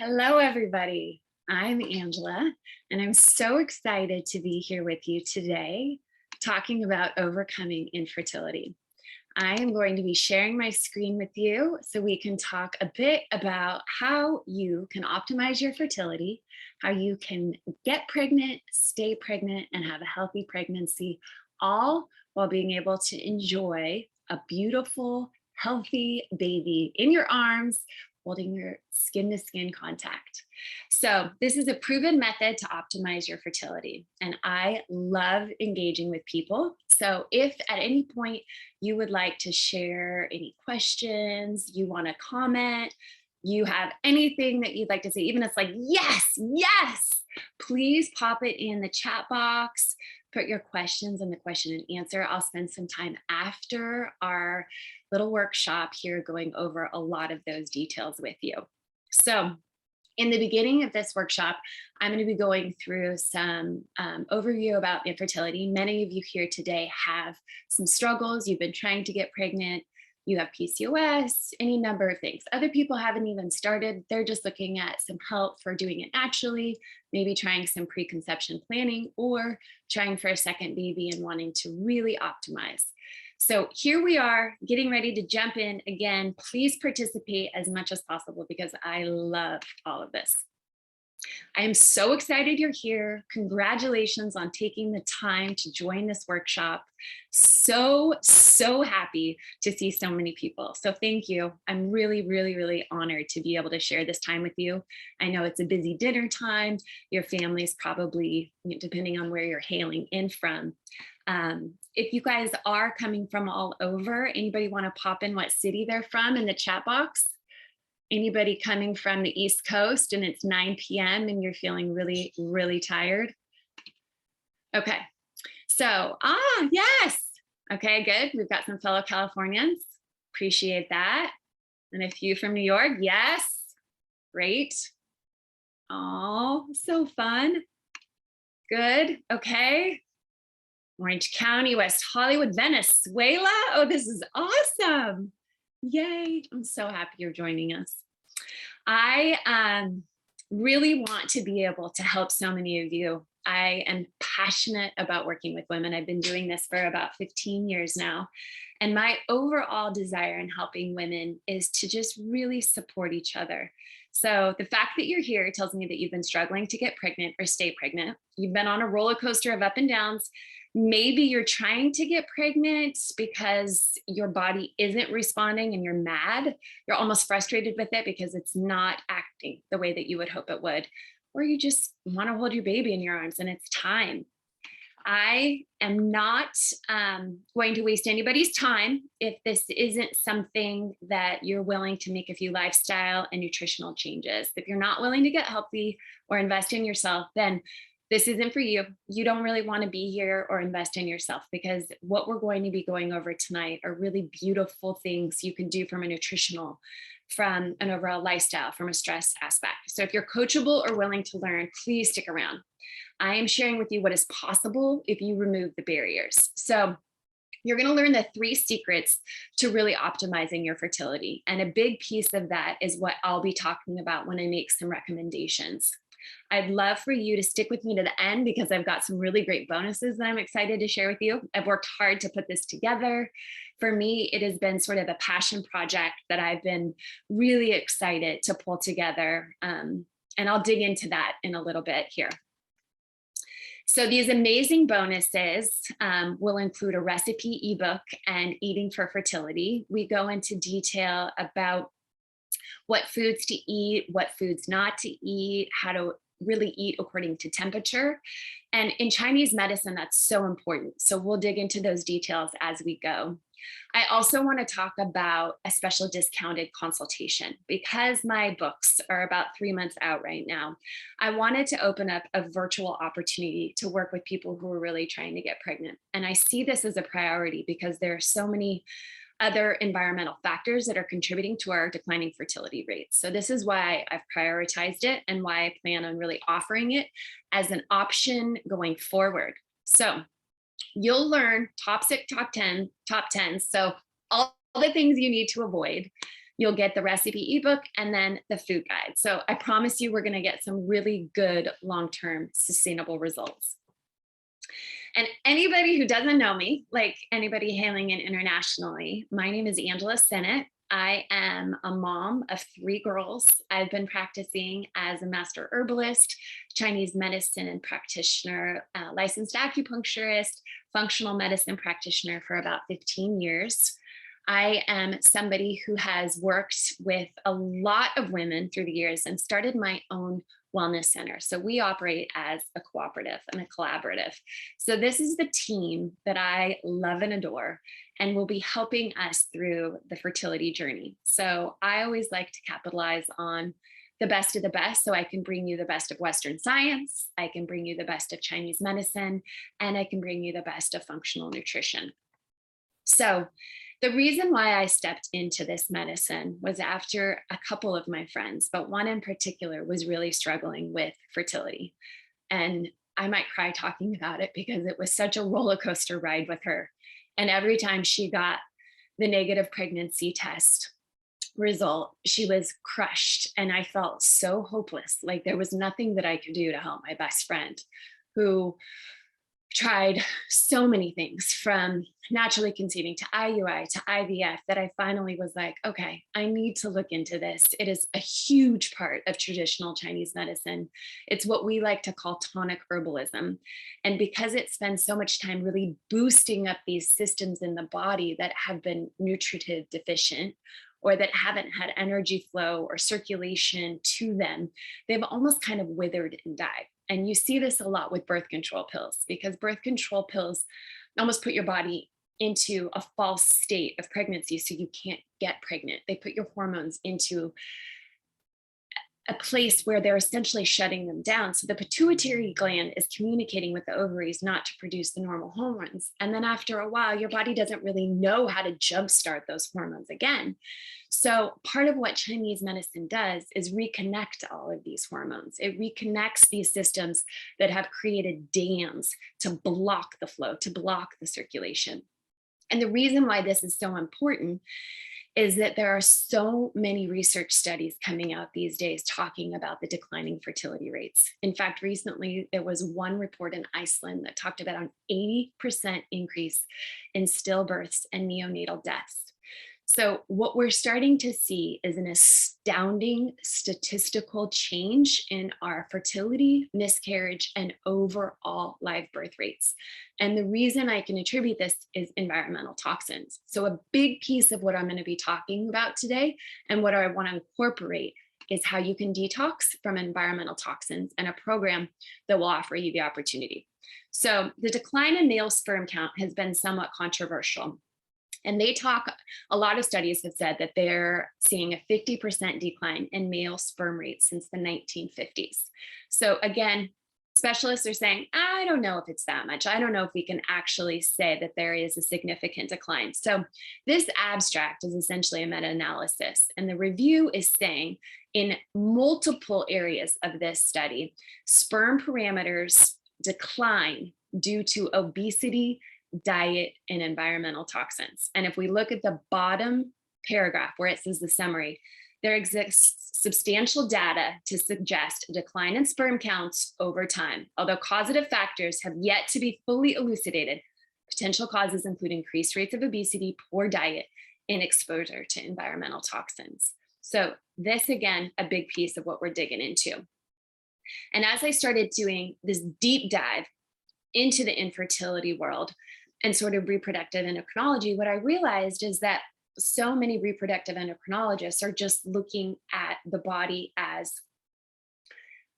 Hello, everybody. I'm Angela, and I'm so excited to be here with you today talking about overcoming infertility. I am going to be sharing my screen with you so we can talk a bit about how you can optimize your fertility, how you can get pregnant, stay pregnant, and have a healthy pregnancy, all while being able to enjoy a beautiful, healthy baby in your arms holding your skin to skin contact. So, this is a proven method to optimize your fertility. And I love engaging with people. So, if at any point you would like to share any questions, you want to comment, you have anything that you'd like to say, even if it's like, yes, please pop it in the chat box. Put your questions in the question and answer. I'll spend some time after our little workshop here going over a lot of those details with you. So in the beginning of this workshop, I'm going to be going through some overview about infertility. Many of you here today have some struggles. You've been trying to get pregnant. You have PCOS, any number of things. Other people haven't even started. They're just looking at some help for doing it naturally, maybe trying some preconception planning or trying for a second baby and wanting to really optimize. So here we are getting ready to jump in again. Please participate as much as possible because I love all of this. I am so excited you're here. Congratulations on taking the time to join this workshop. So happy to see so many people. So thank you. I'm really honored to be able to share this time with you. I know it's a busy dinner time. Your family's probably, depending on where you're hailing in from. If you guys are coming from all over, anybody want to pop in what city they're from in the chat box? Anybody coming from the East Coast and it's 9 p.m. and you're feeling really tired? Okay, so, yes. Okay, good. We've got some fellow Californians. Appreciate that. And a few from New York. Yes, great. Oh, so fun. Good, okay. Orange County, West Hollywood, Venezuela. Oh, this is awesome. Yay, I'm so happy you're joining us. I really want to be able to help so many of you. I am passionate about working with women. I've been doing this for about 15 years now. And my overall desire in helping women is to just really support each other. So the fact that you're here tells me that you've been struggling to get pregnant or stay pregnant. You've been on a roller coaster of up and downs. Maybe you're trying to get pregnant because your body isn't responding and you're mad. You're almost frustrated with it because it's not acting the way that you would hope it would. Or you just want to hold your baby in your arms and it's time. I am not going to waste anybody's time if this isn't something that you're willing to make a few lifestyle and nutritional changes. If you're not willing to get healthy or invest in yourself, then this isn't for you. You don't really want to be here or invest in yourself because what we're going to be going over tonight are really beautiful things you can do from a nutritional, from an overall lifestyle, from a stress aspect. So if you're coachable or willing to learn, please stick around. I am sharing with you what is possible if you remove the barriers. So you're going to learn the 3 secrets to really optimizing your fertility. And a big piece of that is what I'll be talking about when I make some recommendations. I'd love for you to stick with me to the end because I've got some really great bonuses that I'm excited to share with you. I've worked hard to put this together. For me, it has been sort of a passion project that I've been really excited to pull together. And I'll dig into that in a little bit here. So these amazing bonuses will include a recipe ebook and eating for fertility. We go into detail about what foods to eat, what foods not to eat, how to really eat according to temperature. And in Chinese medicine, that's so important. So we'll dig into those details as we go. I also want to talk about a special discounted consultation because my books are about 3 months out right now. I wanted to open up a virtual opportunity to work with people who are really trying to get pregnant. And I see this as a priority because there are so many other environmental factors that are contributing to our declining fertility rates. So this is why I've prioritized it and why I plan on really offering it as an option going forward. So you'll learn top 6, top 10. So all the things you need to avoid. You'll get the recipe ebook and then the food guide. So I promise you, we're going to get some really good long-term sustainable results. And anybody who doesn't know me, like anybody hailing in internationally, my name is Angela Sinnett. I am a mom of 3 girls. I've been practicing as a master herbalist, Chinese medicine practitioner, licensed acupuncturist, functional medicine practitioner for about 15 years. I am somebody who has worked with a lot of women through the years and started my own wellness center. So we operate as a cooperative and a collaborative. So this is the team that I love and adore and will be helping us through the fertility journey. So I always like to capitalize on the best of the best. So I can bring you the best of Western science, I can bring you the best of Chinese medicine, and I can bring you the best of functional nutrition. So the reason why I stepped into this medicine was after a couple of my friends, but one in particular was really struggling with fertility. And I might cry talking about it because it was such a roller coaster ride with her. And every time she got the negative pregnancy test result, she was crushed. And I felt so hopeless. Like there was nothing that I could do to help my best friend who tried so many things from naturally conceiving to IUI to IVF that I finally was like, okay, I need to look into this. It is a huge part of traditional Chinese medicine. It's what we like to call tonic herbalism. And because it spends so much time really boosting up these systems in the body that have been nutritive deficient or that haven't had energy flow or circulation to them, they've almost kind of withered and died. And you see this a lot with birth control pills because birth control pills almost put your body into a false state of pregnancy so you can't get pregnant. They put your hormones into a place where they're essentially shutting them down. So the pituitary gland is communicating with the ovaries not to produce the normal hormones. And then after a while, your body doesn't really know how to jumpstart those hormones again. So part of what Chinese medicine does is reconnect all of these hormones. It reconnects these systems that have created dams to block the flow, to block the circulation. And the reason why this is so important is that there are so many research studies coming out these days talking about the declining fertility rates. In fact, recently there was one report in Iceland that talked about an 80% increase in stillbirths and neonatal deaths. So what we're starting to see is an astounding statistical change in our fertility, miscarriage, and overall live birth rates. And the reason I can attribute this is environmental toxins. So a big piece of what I'm going to be talking about today and what I want to incorporate is how you can detox from environmental toxins and a program that will offer you the opportunity. So the decline in male sperm count has been somewhat controversial. And a lot of studies have said that they're seeing a 50% decline in male sperm rates since the 1950s. So again, specialists are saying, I don't know if it's that much. I don't know if we can actually say that there is a significant decline. So this abstract is essentially a meta-analysis. And the review is saying in multiple areas of this study, sperm parameters decline due to obesity, diet, and environmental toxins. And if we look at the bottom paragraph where it says the summary, there exists substantial data to suggest a decline in sperm counts over time. Although causative factors have yet to be fully elucidated, potential causes include increased rates of obesity, poor diet, and exposure to environmental toxins. So this, again, a big piece of what we're digging into. And as I started doing this deep dive into the infertility world and sort of reproductive endocrinology, what I realized is that so many reproductive endocrinologists are just looking at the body as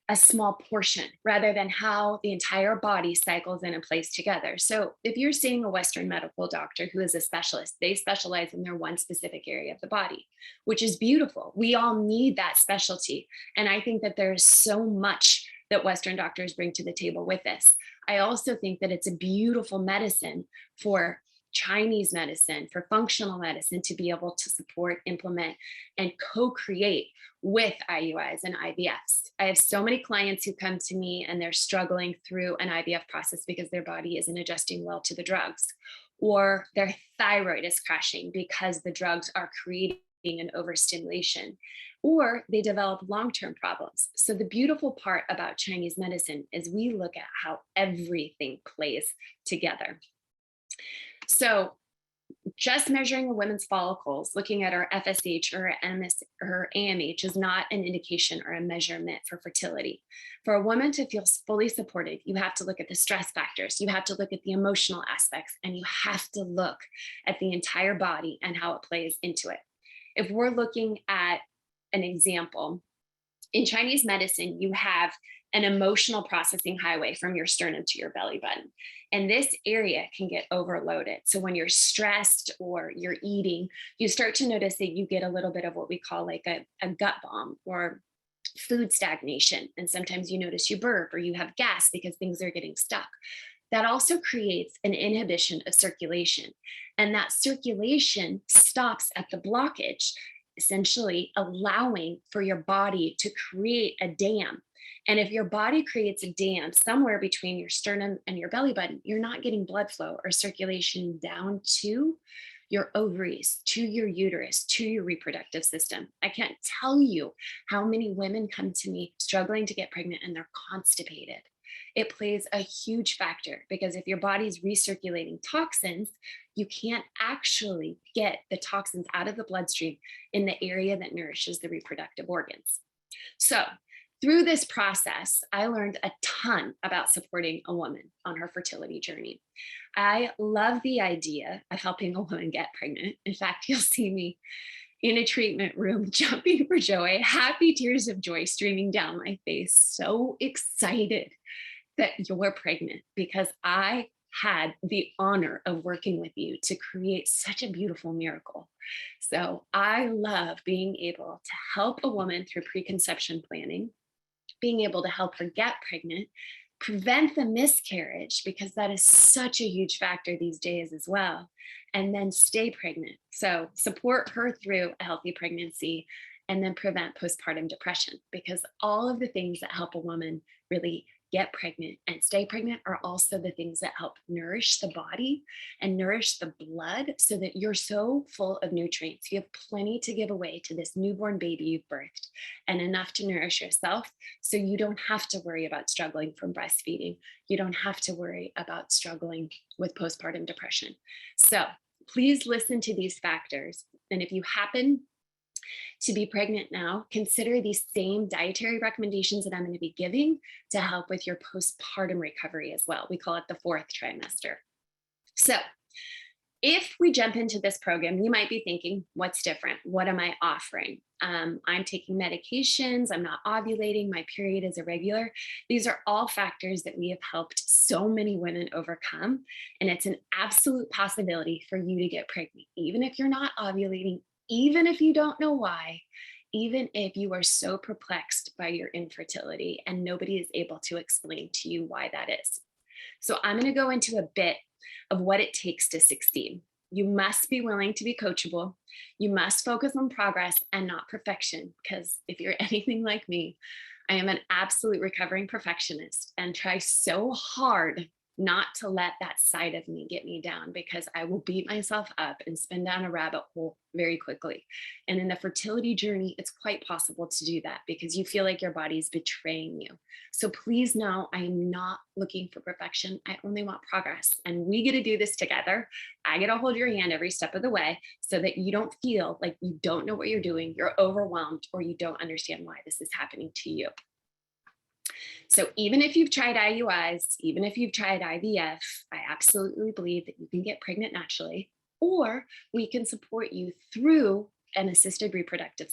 a small portion rather than how the entire body cycles in and plays together. So if you're seeing a Western medical doctor who is a specialist, they specialize in their one specific area of the body, which is beautiful. We all need that specialty. And I think that there's so much that Western doctors bring to the table with this. I also think that it's a beautiful medicine for Chinese medicine, for functional medicine to be able to support, implement, and co-create with IUIs and IVFs. I have so many clients who come to me and they're struggling through an IVF process because their body isn't adjusting well to the drugs, or their thyroid is crashing because the drugs are creating and overstimulation, or they develop long-term problems. So the beautiful part about Chinese medicine is we look at how everything plays together. So just measuring a woman's follicles, looking at her FSH or her AMH is not an indication or a measurement for fertility. For a woman to feel fully supported, you have to look at the stress factors, you have to look at the emotional aspects, and you have to look at the entire body and how it plays into it. If we're looking at an example, in Chinese medicine, you have an emotional processing highway from your sternum to your belly button. And this area can get overloaded. So when you're stressed or you're eating, you start to notice that you get a little bit of what we call like a gut bomb or food stagnation. And sometimes you notice you burp or you have gas because things are getting stuck. That also creates an inhibition of circulation. And that circulation stops at the blockage, essentially allowing for your body to create a dam. And if your body creates a dam somewhere between your sternum and your belly button, you're not getting blood flow or circulation down to your ovaries, to your uterus, to your reproductive system. I can't tell you how many women come to me struggling to get pregnant and they're constipated. It plays a huge factor because if your body's recirculating toxins, you can't actually get the toxins out of the bloodstream in the area that nourishes the reproductive organs. So through this process, I learned a ton about supporting a woman on her fertility journey. I love the idea of helping a woman get pregnant. In fact, you'll see me in a treatment room jumping for joy, happy tears of joy streaming down my face, so excited that you're pregnant because I had the honor of working with you to create such a beautiful miracle. So I love being able to help a woman through preconception planning, being able to help her get pregnant, prevent the miscarriage, because that is such a huge factor these days as well, and then stay pregnant. So support her through a healthy pregnancy and then prevent postpartum depression, because all of the things that help a woman really get pregnant and stay pregnant are also the things that help nourish the body and nourish the blood so that you're so full of nutrients. You have plenty to give away to this newborn baby you've birthed and enough to nourish yourself so you don't have to worry about struggling from breastfeeding. You don't have to worry about struggling with postpartum depression. So please listen to these factors. And if you happen to be pregnant now, consider these same dietary recommendations that I'm going to be giving to help with your postpartum recovery as well. We call it the 4th trimester. So if we jump into this program, you might be thinking, what's different? What am I offering? I'm taking medications, I'm not ovulating, my period is irregular. These are all factors that we have helped so many women overcome. And it's an absolute possibility for you to get pregnant, even if you're not ovulating, even if you don't know why, even if you are so perplexed by your infertility and nobody is able to explain to you why that is. So I'm going to go into a bit of what it takes to succeed. You must be willing to be coachable. You must focus on progress and not perfection, because if you're anything like me, I am an absolute recovering perfectionist and try so hard not to let that side of me get me down, because I will beat myself up and spin down a rabbit hole very quickly. And in the fertility journey, it's quite possible to do that because you feel like your body's betraying you. So please know I'm not looking for perfection. I only want progress. And we get to do this together. I get to hold your hand every step of the way so that you don't feel like you don't know what you're doing, you're overwhelmed, or you don't understand why this is happening to you. So even if you've tried IUIs, even if you've tried IVF, I absolutely believe that you can get pregnant naturally, or we can support you through an assisted reproductive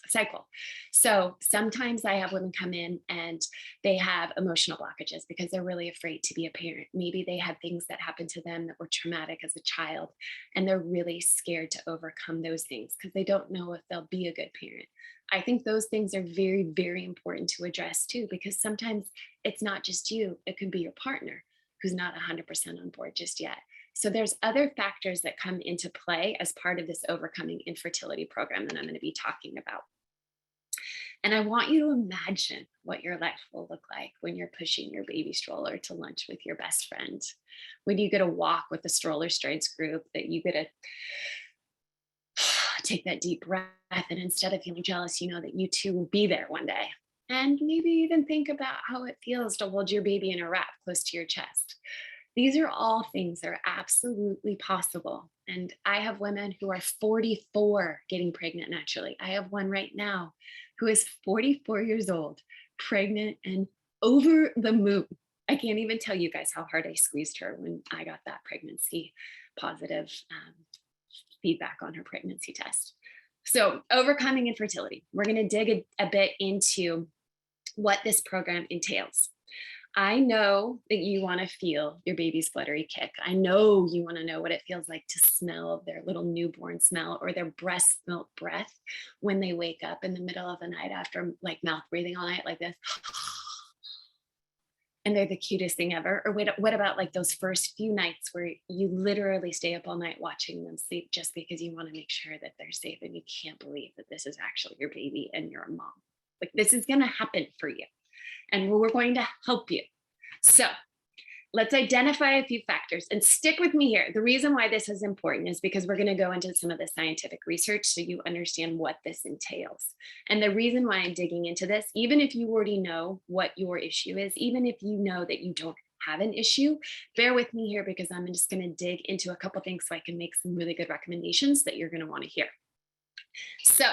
cycle. So sometimes I have women come in and they have emotional blockages because they're really afraid to be a parent. Maybe they had things that happened to them that were traumatic as a child, and they're really scared to overcome those things because they don't know if they'll be a good parent. I think those things are very, very important to address too, because sometimes it's not just you, it could be your partner who's not 100% on board just yet. So there's other factors that come into play as part of this overcoming infertility program that I'm going to be talking about. And I want you to imagine what your life will look like when you're pushing your baby stroller to lunch with your best friend, when you get a walk with the stroller strides group, that you get to take that deep breath. And instead of feeling jealous, you know that you too will be there one day. And maybe even think about how it feels to hold your baby in a wrap close to your chest. These are all things that are absolutely possible. And I have women who are 44 getting pregnant naturally. I have one right now who is 44 years old, pregnant and over the moon. I can't even tell you guys how hard I squeezed her when I got that pregnancy positive feedback on her pregnancy test. So, overcoming infertility, we're going to dig a bit into what this program entails. I know that you want to feel your baby's fluttery kick. I know you want to know what it feels like to smell their little newborn smell or their breast milk breath when they wake up in the middle of the night after like mouth breathing all night like this. And they're the cutest thing ever. Or what about like those first few nights where you literally stay up all night watching them sleep just because you want to make sure that they're safe and you can't believe that this is actually your baby and you're a mom. Like this is going to happen for you and we're going to help you. So let's identify a few factors and stick with me here. The reason why this is important is because we're going to go into some of the scientific research so you understand what this entails. And the reason why I'm digging into this, even if you already know what your issue is, even if you know that you don't have an issue, bear with me here because I'm just going to dig into a couple things so I can make some really good recommendations that you're going to want to hear. So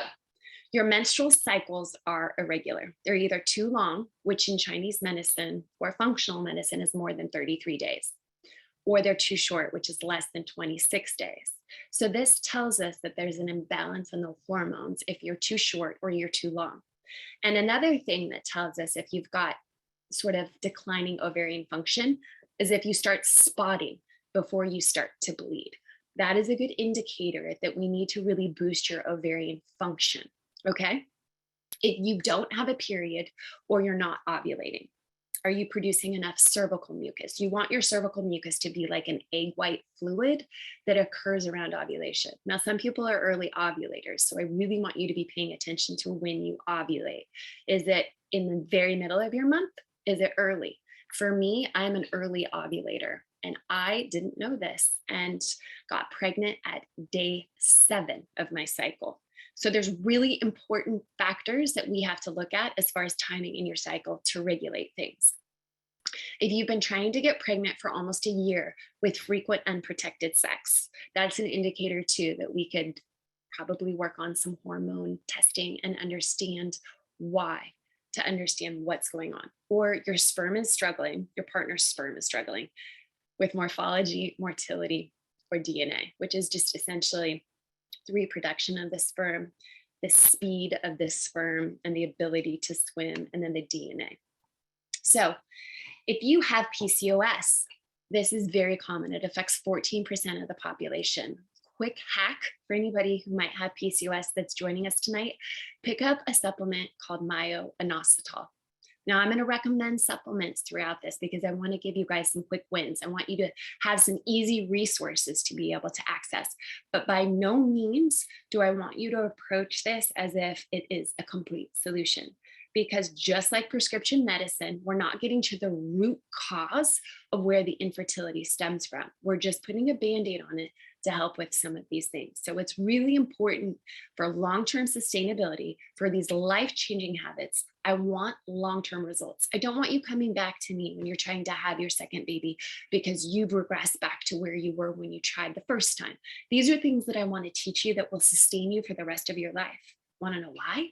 your menstrual cycles are irregular. They're either too long, which in Chinese medicine or functional medicine is more than 33 days, or they're too short, which is less than 26 days. So this tells us that there's an imbalance in the hormones if you're too short or you're too long. And another thing that tells us if you've got sort of declining ovarian function is if you start spotting before you start to bleed. That is a good indicator that we need to really boost your ovarian function. Okay. If you don't have a period or you're not ovulating, are you producing enough cervical mucus? You want your cervical mucus to be like an egg white fluid that occurs around ovulation. Now, some people are early ovulators, so I really want you to be paying attention to when you ovulate. Is it in the very middle of your month? Is it early? For me, I'm an early ovulator. And I didn't know this and got pregnant at day 7 of my cycle. So there's really important factors that we have to look at as far as timing in your cycle to regulate things. If you've been trying to get pregnant for almost a year with frequent unprotected sex, that's an indicator too that we could probably work on some hormone testing and understand why, to understand what's going on. Or your sperm is struggling, your partner's sperm is struggling with morphology, motility, or DNA, which is just essentially the reproduction of the sperm, the speed of the sperm, and the ability to swim, and then the DNA. So if you have PCOS, this is very common. It affects 14% of the population. Quick hack for anybody who might have PCOS that's joining us tonight, pick up a supplement called myo-inositol. Now, I'm going to recommend supplements throughout this because I want to give you guys some quick wins. I want you to have some easy resources to be able to access. But by no means do I want you to approach this as if it is a complete solution. Because just like prescription medicine, we're not getting to the root cause of where the infertility stems from. We're just putting a Band-Aid on it to help with some of these things. So it's really important for long-term sustainability, for these life-changing habits. I want long-term results. I don't want you coming back to me when you're trying to have your second baby because you've regressed back to where you were when you tried the first time. These are things that I want to teach you that will sustain you for the rest of your life. Want to know why?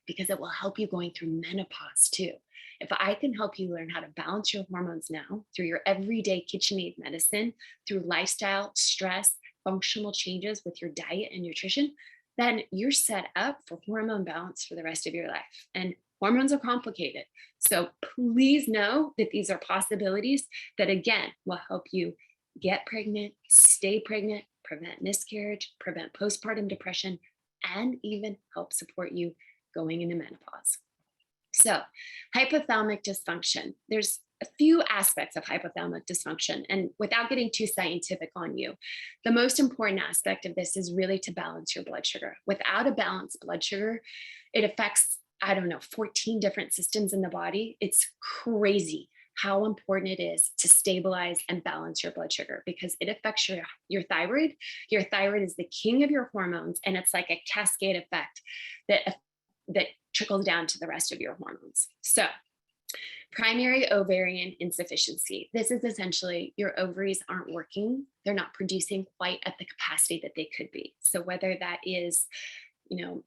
Because it will help you going through menopause too. If I can help you learn how to balance your hormones now through your everyday KitchenAid medicine, through lifestyle, stress, functional changes with your diet and nutrition, then you're set up for hormone balance for the rest of your life. And hormones are complicated. So please know that these are possibilities that, again, will help you get pregnant, stay pregnant, prevent miscarriage, prevent postpartum depression, and even help support you going into menopause. So hypothalamic dysfunction, there's a few aspects of hypothalamic dysfunction. And without getting too scientific on you, the most important aspect of this is really to balance your blood sugar. Without a balanced blood sugar, it affects, 14 different systems in the body. It's crazy how important it is to stabilize and balance your blood sugar because it affects your thyroid. Your thyroid is the king of your hormones, and it's like a cascade effect that trickles down to the rest of your hormones. So primary ovarian insufficiency. This is essentially your ovaries aren't working. They're not producing quite at the capacity that they could be. So whether that is, you know,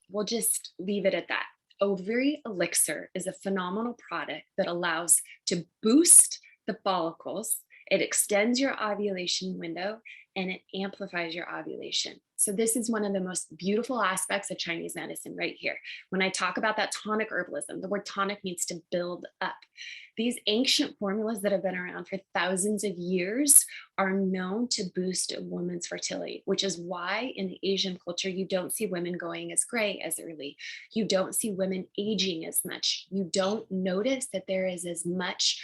we'll just leave it at that. Ovary Elixir is a phenomenal product that allows to boost the follicles. It extends your ovulation window and it amplifies your ovulation. So this is one of the most beautiful aspects of Chinese medicine right here. When I talk about that tonic herbalism, the word tonic means to build up. These ancient formulas that have been around for thousands of years are known to boost a woman's fertility, which is why in the Asian culture, you don't see women going as gray as early. You don't see women aging as much. You don't notice that there is as much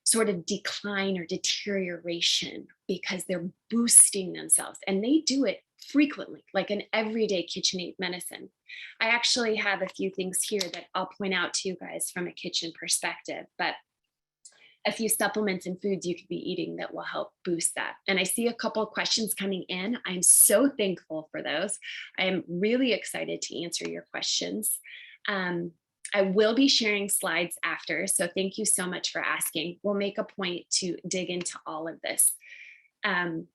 sort of decline or deterioration because they're boosting themselves, and they do it frequently, like an everyday KitchenAid medicine. I actually have a few things here that I'll point out to you guys from a kitchen perspective, but a few supplements and foods you could be eating that will help boost that. And I see a couple of questions coming in. I'm so thankful for those. I am really excited to answer your questions. I will be sharing slides after, so thank you so much for asking. We'll make a point to dig into all of this. I'm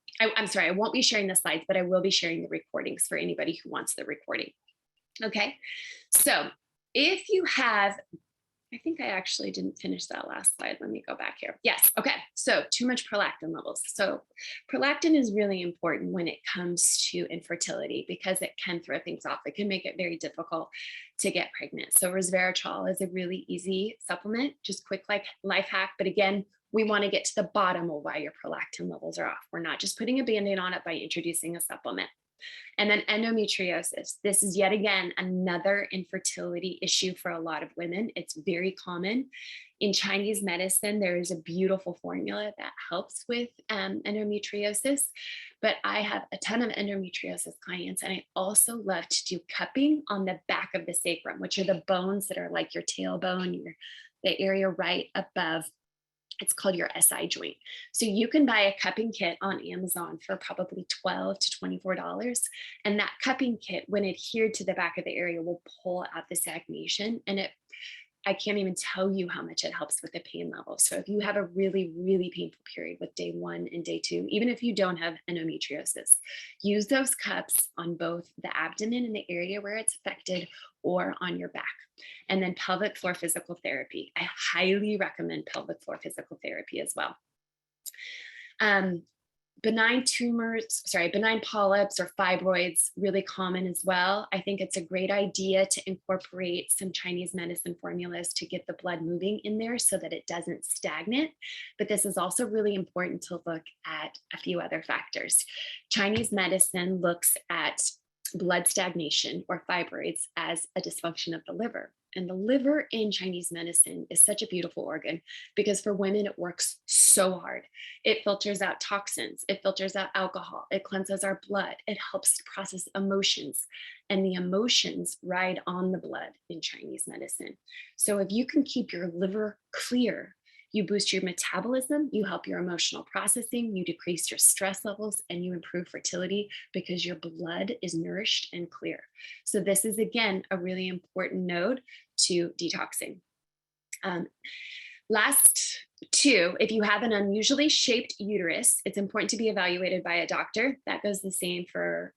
sorry, I won't be sharing the slides, but I will be sharing the recordings for anybody who wants the recording. Okay, so if you have, I think I actually didn't finish that last slide. Let me go back here. Yes, okay, so too much prolactin levels. So prolactin is really important when it comes to infertility because it can throw things off. It can make it very difficult to get pregnant. So resveratrol is a really easy supplement, just quick like life hack. But again, we want to get to the bottom of why your prolactin levels are off. We're not just putting a Band-Aid on it by introducing a supplement. And then endometriosis. This is yet again another infertility issue for a lot of women. It's very common. In Chinese medicine, there is a beautiful formula that helps with endometriosis, but I have a ton of endometriosis clients, and I also love to do cupping on the back of the sacrum, which are the bones that are like your tailbone, the area right above. It's called your SI joint. So you can buy a cupping kit on Amazon for probably $12 to $24. And that cupping kit, when adhered to the back of the area, will pull out the stagnation. And I can't even tell you how much it helps with the pain level. So if you have a really, really painful period with day 1 and day 2, even if you don't have endometriosis, use those cups on both the abdomen and the area where it's affected or on your back. And then pelvic floor physical therapy. I highly recommend pelvic floor physical therapy as well. Benign polyps or fibroids, really common as well. I think it's a great idea to incorporate some Chinese medicine formulas to get the blood moving in there so that it doesn't stagnate. But this is also really important to look at a few other factors. Chinese medicine looks at blood stagnation or fibroids as a dysfunction of the liver. And the liver in Chinese medicine is such a beautiful organ because for women, it works so hard. It filters out toxins, it filters out alcohol, it cleanses our blood, it helps to process emotions. And the emotions ride on the blood in Chinese medicine. So if you can keep your liver clear, you boost your metabolism, you help your emotional processing, you decrease your stress levels, and you improve fertility because your blood is nourished and clear. So this is, again, a really important node to detoxing. Last two, if you have an unusually shaped uterus, it's important to be evaluated by a doctor. That goes the same for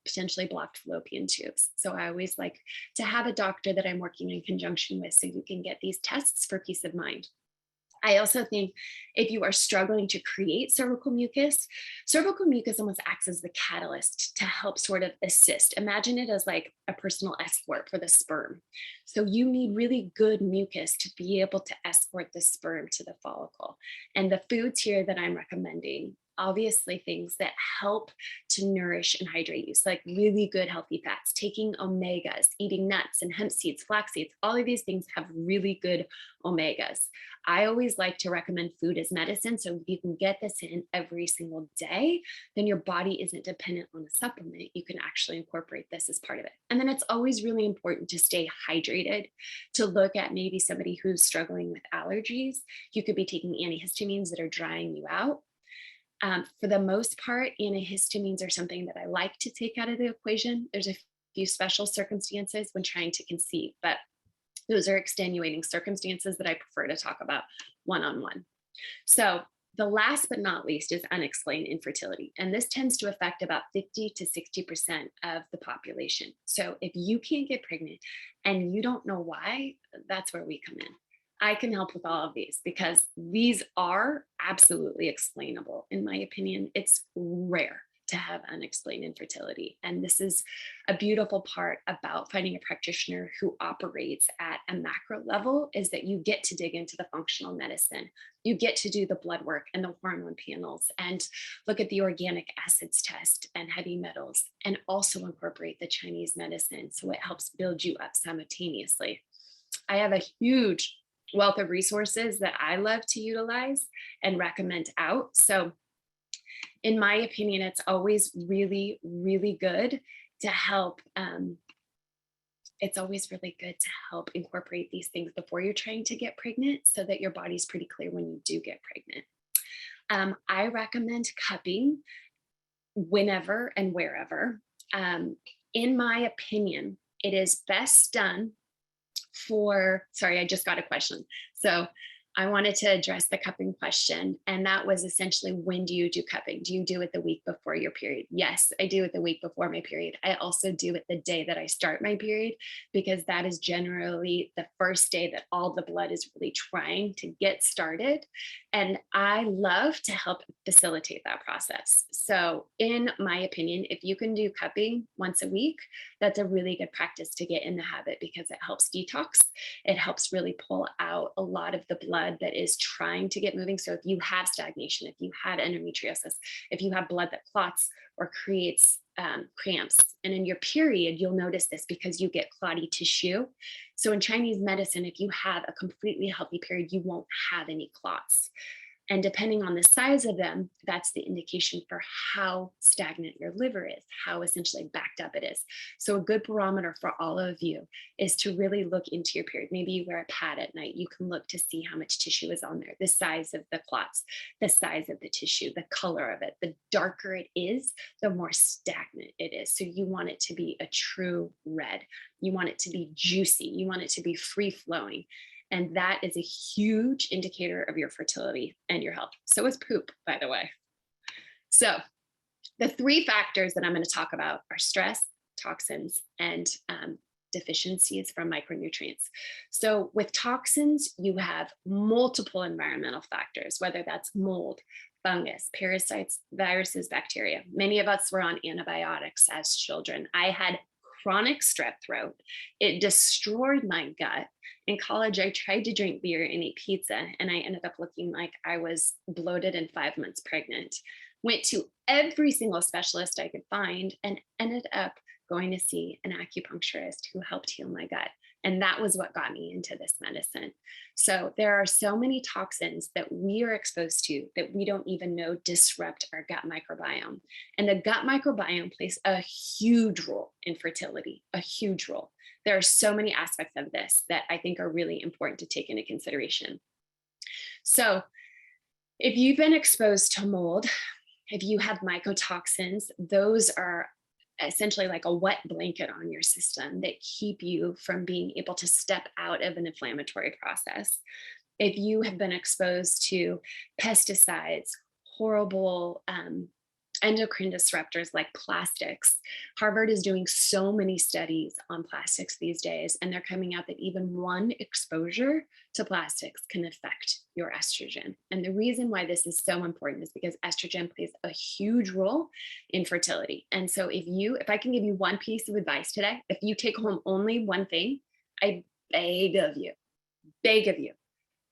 potentially blocked fallopian tubes. So I always like to have a doctor that I'm working in conjunction with so you can get these tests for peace of mind. I also think if you are struggling to create cervical mucus almost acts as the catalyst to help sort of assist. Imagine it as like a personal escort for the sperm. So you need really good mucus to be able to escort the sperm to the follicle. And the foods here that I'm recommending obviously things that help to nourish and hydrate you. So like really good healthy fats, taking omegas, eating nuts and hemp seeds, flax seeds, all of these things have really good omegas. I always like to recommend food as medicine. So if you can get this in every single day, then your body isn't dependent on a supplement. You can actually incorporate this as part of it. And then it's always really important to stay hydrated, to look at maybe somebody who's struggling with allergies. You could be taking antihistamines that are drying you out. For the most part, antihistamines are something that I like to take out of the equation. There's a few special circumstances when trying to conceive, but those are extenuating circumstances that I prefer to talk about one-on-one. So the last but not least is unexplained infertility. And this tends to affect about 50 to 60% of the population. So if you can't get pregnant and you don't know why, that's where we come in. I can help with all of these because these are absolutely explainable. In my opinion, it's rare to have unexplained infertility. And this is a beautiful part about finding a practitioner who operates at a macro level, is that you get to dig into the functional medicine. You get to do the blood work and the hormone panels and look at the organic acids test and heavy metals, and also incorporate the Chinese medicine. So it helps build you up simultaneously. I have a huge wealth of resources that I love to utilize and recommend out. So in my opinion, it's always really, really good to help. It's always really good to help incorporate these things before you're trying to get pregnant so that your body's pretty clear when you do get pregnant. I recommend cupping whenever and wherever. In my opinion, it is best done sorry, I just got a question. So I wanted to address the cupping question. And that was essentially, when do you do cupping? Do you do it the week before your period? Yes, I do it the week before my period. I also do it the day that I start my period, because that is generally the first day that all the blood is really trying to get started. And I love to help facilitate that process. So in my opinion, if you can do cupping once a week, that's a really good practice to get in the habit, because it helps detox. It helps really pull out a lot of the blood that is trying to get moving. So if you have stagnation, if you had endometriosis, if you have blood that clots or creates cramps, and in your period, you'll notice this because you get clotty tissue. So in Chinese medicine, if you have a completely healthy period, you won't have any clots. And depending on the size of them, that's the indication for how stagnant your liver is, how essentially backed up it is. So a good barometer for all of you is to really look into your period. Maybe you wear a pad at night. You can look to see how much tissue is on there, the size of the clots, the size of the tissue, the color of it. The darker it is, the more stagnant it is. So you want it to be a true red. You want it to be juicy. You want it to be free flowing. And that is a huge indicator of your fertility and your health. So is poop, by the way. So the three factors that I'm going to talk about are stress, toxins, and deficiencies from micronutrients. So with toxins, you have multiple environmental factors, whether that's mold, fungus, parasites, viruses, bacteria. Many of us were on antibiotics as children. I had chronic strep throat. It destroyed my gut. In college, I tried to drink beer and eat pizza, and I ended up looking like I was bloated and 5 months pregnant. Went to every single specialist I could find and ended up going to see an acupuncturist who helped heal my gut. And that was what got me into this medicine. So there are so many toxins that we are exposed to that we don't even know disrupt our gut microbiome. And the gut microbiome plays a huge role in fertility, a huge role. There are so many aspects of this that I think are really important to take into consideration. So if you've been exposed to mold, if you have mycotoxins, those are essentially like a wet blanket on your system that keep you from being able to step out of an inflammatory process. If you have been exposed to pesticides, horrible endocrine disruptors like plastics. Harvard is doing so many studies on plastics these days, and they're coming out that even one exposure to plastics can affect your estrogen. And the reason why this is so important is because estrogen plays a huge role in fertility. And so if I can give you one piece of advice today, if you take home only one thing, I beg of you,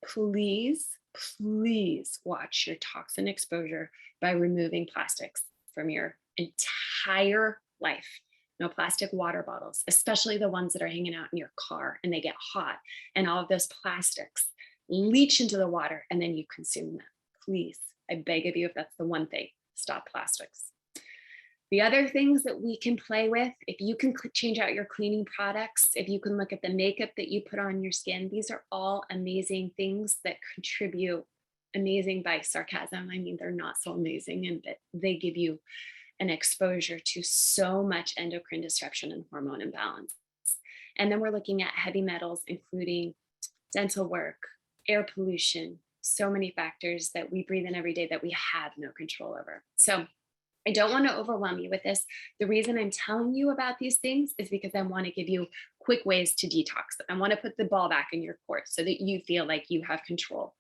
please please watch your toxin exposure by removing plastics from your entire life. No plastic water bottles, especially the ones that are hanging out in your car and they get hot and all of those plastics leach into the water and then you consume them. Please, I beg of you, if that's the one thing, stop plastics. The other things that we can play with, if you can change out your cleaning products, if you can look at the makeup that you put on your skin, these are all amazing things that contribute. Amazing by sarcasm, I mean, they're not so amazing, and that they give you an exposure to so much endocrine disruption and hormone imbalance. And then we're looking at heavy metals, including dental work, air pollution, so many factors that we breathe in every day that we have no control over. So I don't want to overwhelm you with this. The reason I'm telling you about these things is because I want to give you quick ways to detox. I want to put the ball back in your court so that you feel like you have control.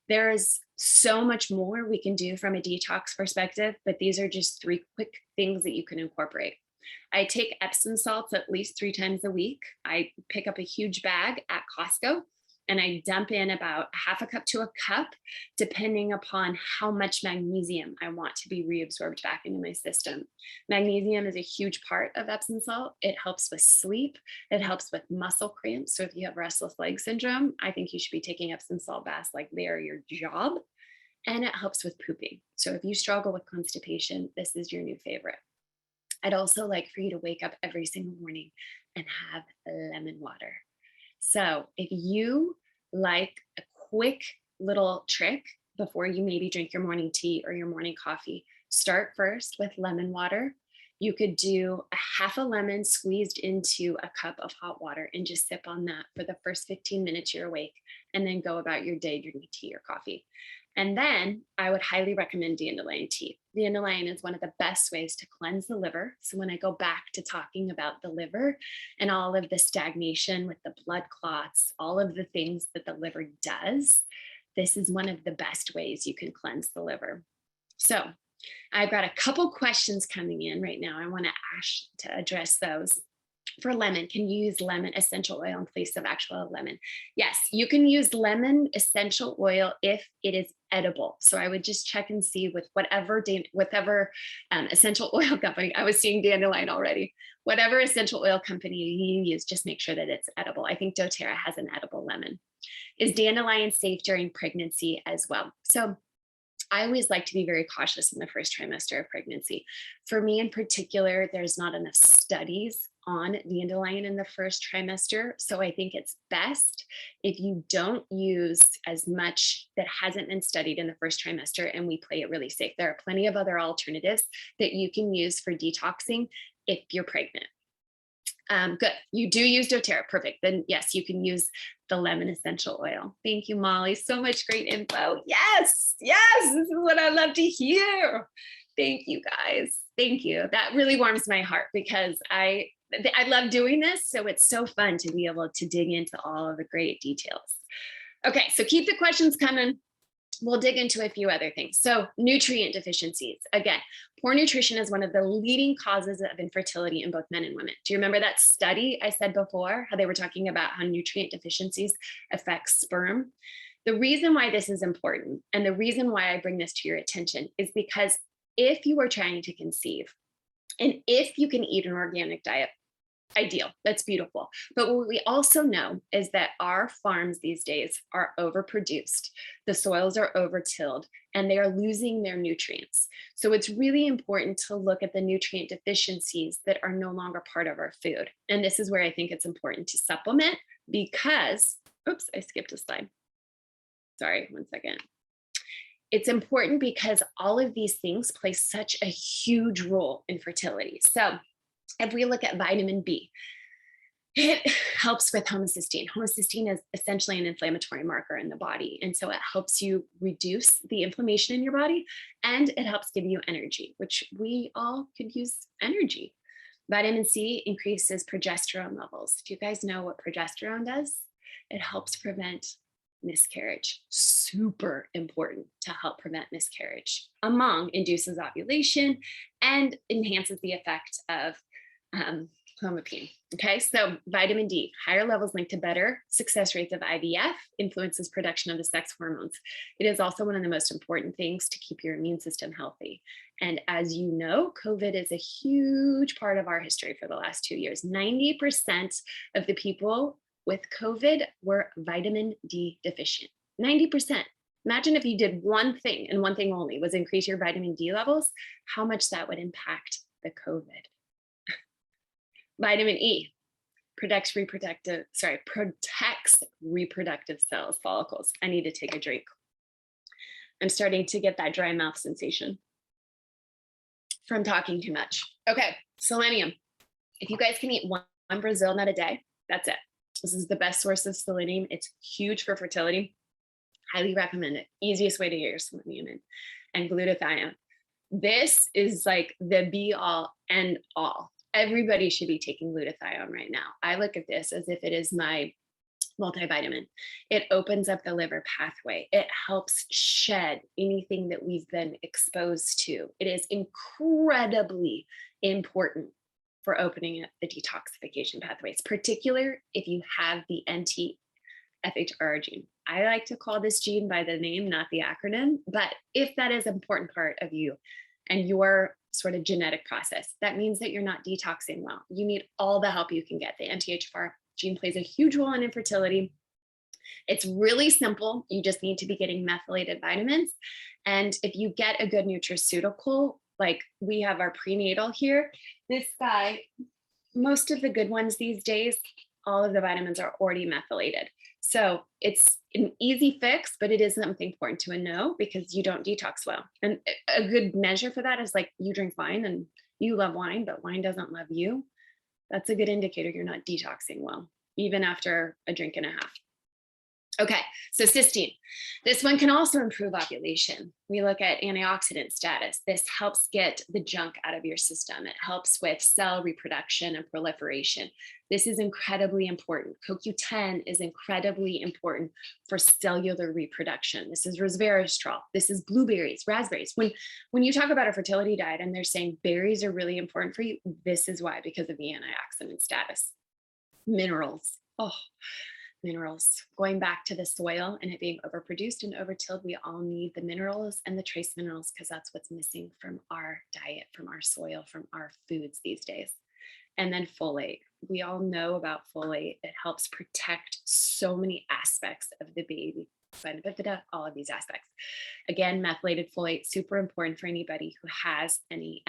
There's so much more we can do from a detox perspective, but these are just 3 quick things that you can incorporate. I take Epsom salts at least 3 times a week. I pick up a huge bag at Costco and I dump in about half a cup to a cup, depending upon how much magnesium I want to be reabsorbed back into my system. Magnesium is a huge part of Epsom salt. It helps with sleep. It helps with muscle cramps. So if you have restless leg syndrome, I think you should be taking Epsom salt baths like they are your job. And it helps with pooping. So if you struggle with constipation, this is your new favorite. I'd also like for you to wake up every single morning and have lemon water. So if you like a quick little trick before you maybe drink your morning tea or your morning coffee, start first with lemon water. You could do a half a lemon squeezed into a cup of hot water and just sip on that for the first 15 minutes you're awake, and then go about your day drinking tea or coffee. And then I would highly recommend dandelion tea. Dandelion is one of the best ways to cleanse the liver. So when I go back to talking about the liver and all of the stagnation with the blood clots, all of the things that the liver does, this is one of the best ways you can cleanse the liver. So I've got a couple questions coming in right now. I want to address those. For lemon, can you use lemon essential oil in place of actual lemon? Yes, you can use lemon essential oil if it is edible. So I would just check and see with whatever essential oil company. I was seeing dandelion already. Whatever essential oil company you use, just make sure that it's edible. I think doTERRA has an edible lemon. Is dandelion safe during pregnancy as well? So I always like to be very cautious in the first trimester of pregnancy. For me in particular, there's not enough studies on dandelion in the first trimester. So I think it's best if you don't use as much that hasn't been studied in the first trimester and we play it really safe. There are plenty of other alternatives that you can use for detoxing if you're pregnant. Good. You do use doTERRA. Perfect. Then yes, you can use the lemon essential oil. Thank you, Molly. So much great info. Yes. Yes. This is what I love to hear. Thank you guys. Thank you. That really warms my heart because I love doing this. So it's so fun to be able to dig into all of the great details. Okay. So keep the questions coming. We'll dig into a few other things. So nutrient deficiencies. Again, poor nutrition is one of the leading causes of infertility in both men and women. Do you remember that study I said before, how they were talking about how nutrient deficiencies affect sperm? The reason why this is important and the reason why I bring this to your attention is because if you are trying to conceive and if you can eat an organic diet, ideal. That's beautiful. But what we also know is that our farms these days are overproduced. The soils are overtilled and they are losing their nutrients. So it's really important to look at the nutrient deficiencies that are no longer part of our food. And this is where I think it's important to supplement because, oops, I skipped a slide. Sorry, one second. It's important because all of these things play such a huge role in fertility. So if we look at vitamin B, it helps with homocysteine. Homocysteine is essentially an inflammatory marker in the body. And so it helps you reduce the inflammation in your body and it helps give you energy, which we all could use energy. Vitamin C increases progesterone levels. Do you guys know what progesterone does? It helps prevent miscarriage. Super important to help prevent miscarriage. Induces ovulation and enhances the effect of clomipene. Okay, so vitamin D, higher levels linked to better success rates of IVF, influences production of the sex hormones. It is also one of the most important things to keep your immune system healthy. And as you know, COVID is a huge part of our history for the last 2 years. 90% of the people with COVID were vitamin D deficient. 90%. Imagine if you did one thing and one thing only was increase your vitamin D levels, how much that would impact the COVID. Vitamin E protects reproductive cells, follicles. I need to take a drink. I'm starting to get that dry mouth sensation from talking too much. Okay, selenium. If you guys can eat one Brazil nut a day, that's it. This is the best source of selenium. It's huge for fertility. Highly recommend it. Easiest way to get your selenium in. And glutathione. This is like the be all and all. Everybody should be taking glutathione right now. I look at this as if it is my multivitamin. It opens up the liver pathway. It helps shed anything that we've been exposed to. It is incredibly important for opening up the detoxification pathways, particularly if you have the NT-FHR gene. I like to call this gene by the name, not the acronym, but if that is an important part of you and your sort of genetic process, that means that you're not detoxing well. You need all the help you can get. The NT-FHR gene plays a huge role in infertility. It's really simple. You just need to be getting methylated vitamins. And if you get a good nutraceutical, like we have our prenatal here, this guy, most of the good ones these days, all of the vitamins are already methylated. So it's an easy fix, but it is something important to know because you don't detox well. And a good measure for that is like you drink wine and you love wine, but wine doesn't love you. That's a good indicator you're not detoxing well, even after a drink and a half. Okay, so cysteine. This one can also improve ovulation. We look at antioxidant status. This helps get the junk out of your system. It helps with cell reproduction and proliferation. This is incredibly important. CoQ10 is incredibly important for cellular reproduction. This is resveratrol. This is blueberries, raspberries. When you talk about a fertility diet and they're saying berries are really important for you, this is why, because of the antioxidant status. Minerals. Oh, minerals. Going back to the soil and it being overproduced and overtilled, we all need the minerals and the trace minerals because that's what's missing from our diet, from our soil, from our foods these days. And then folate. We all know about folate. It helps protect so many aspects of the baby, all of these aspects. Again, methylated folate, super important for anybody who has any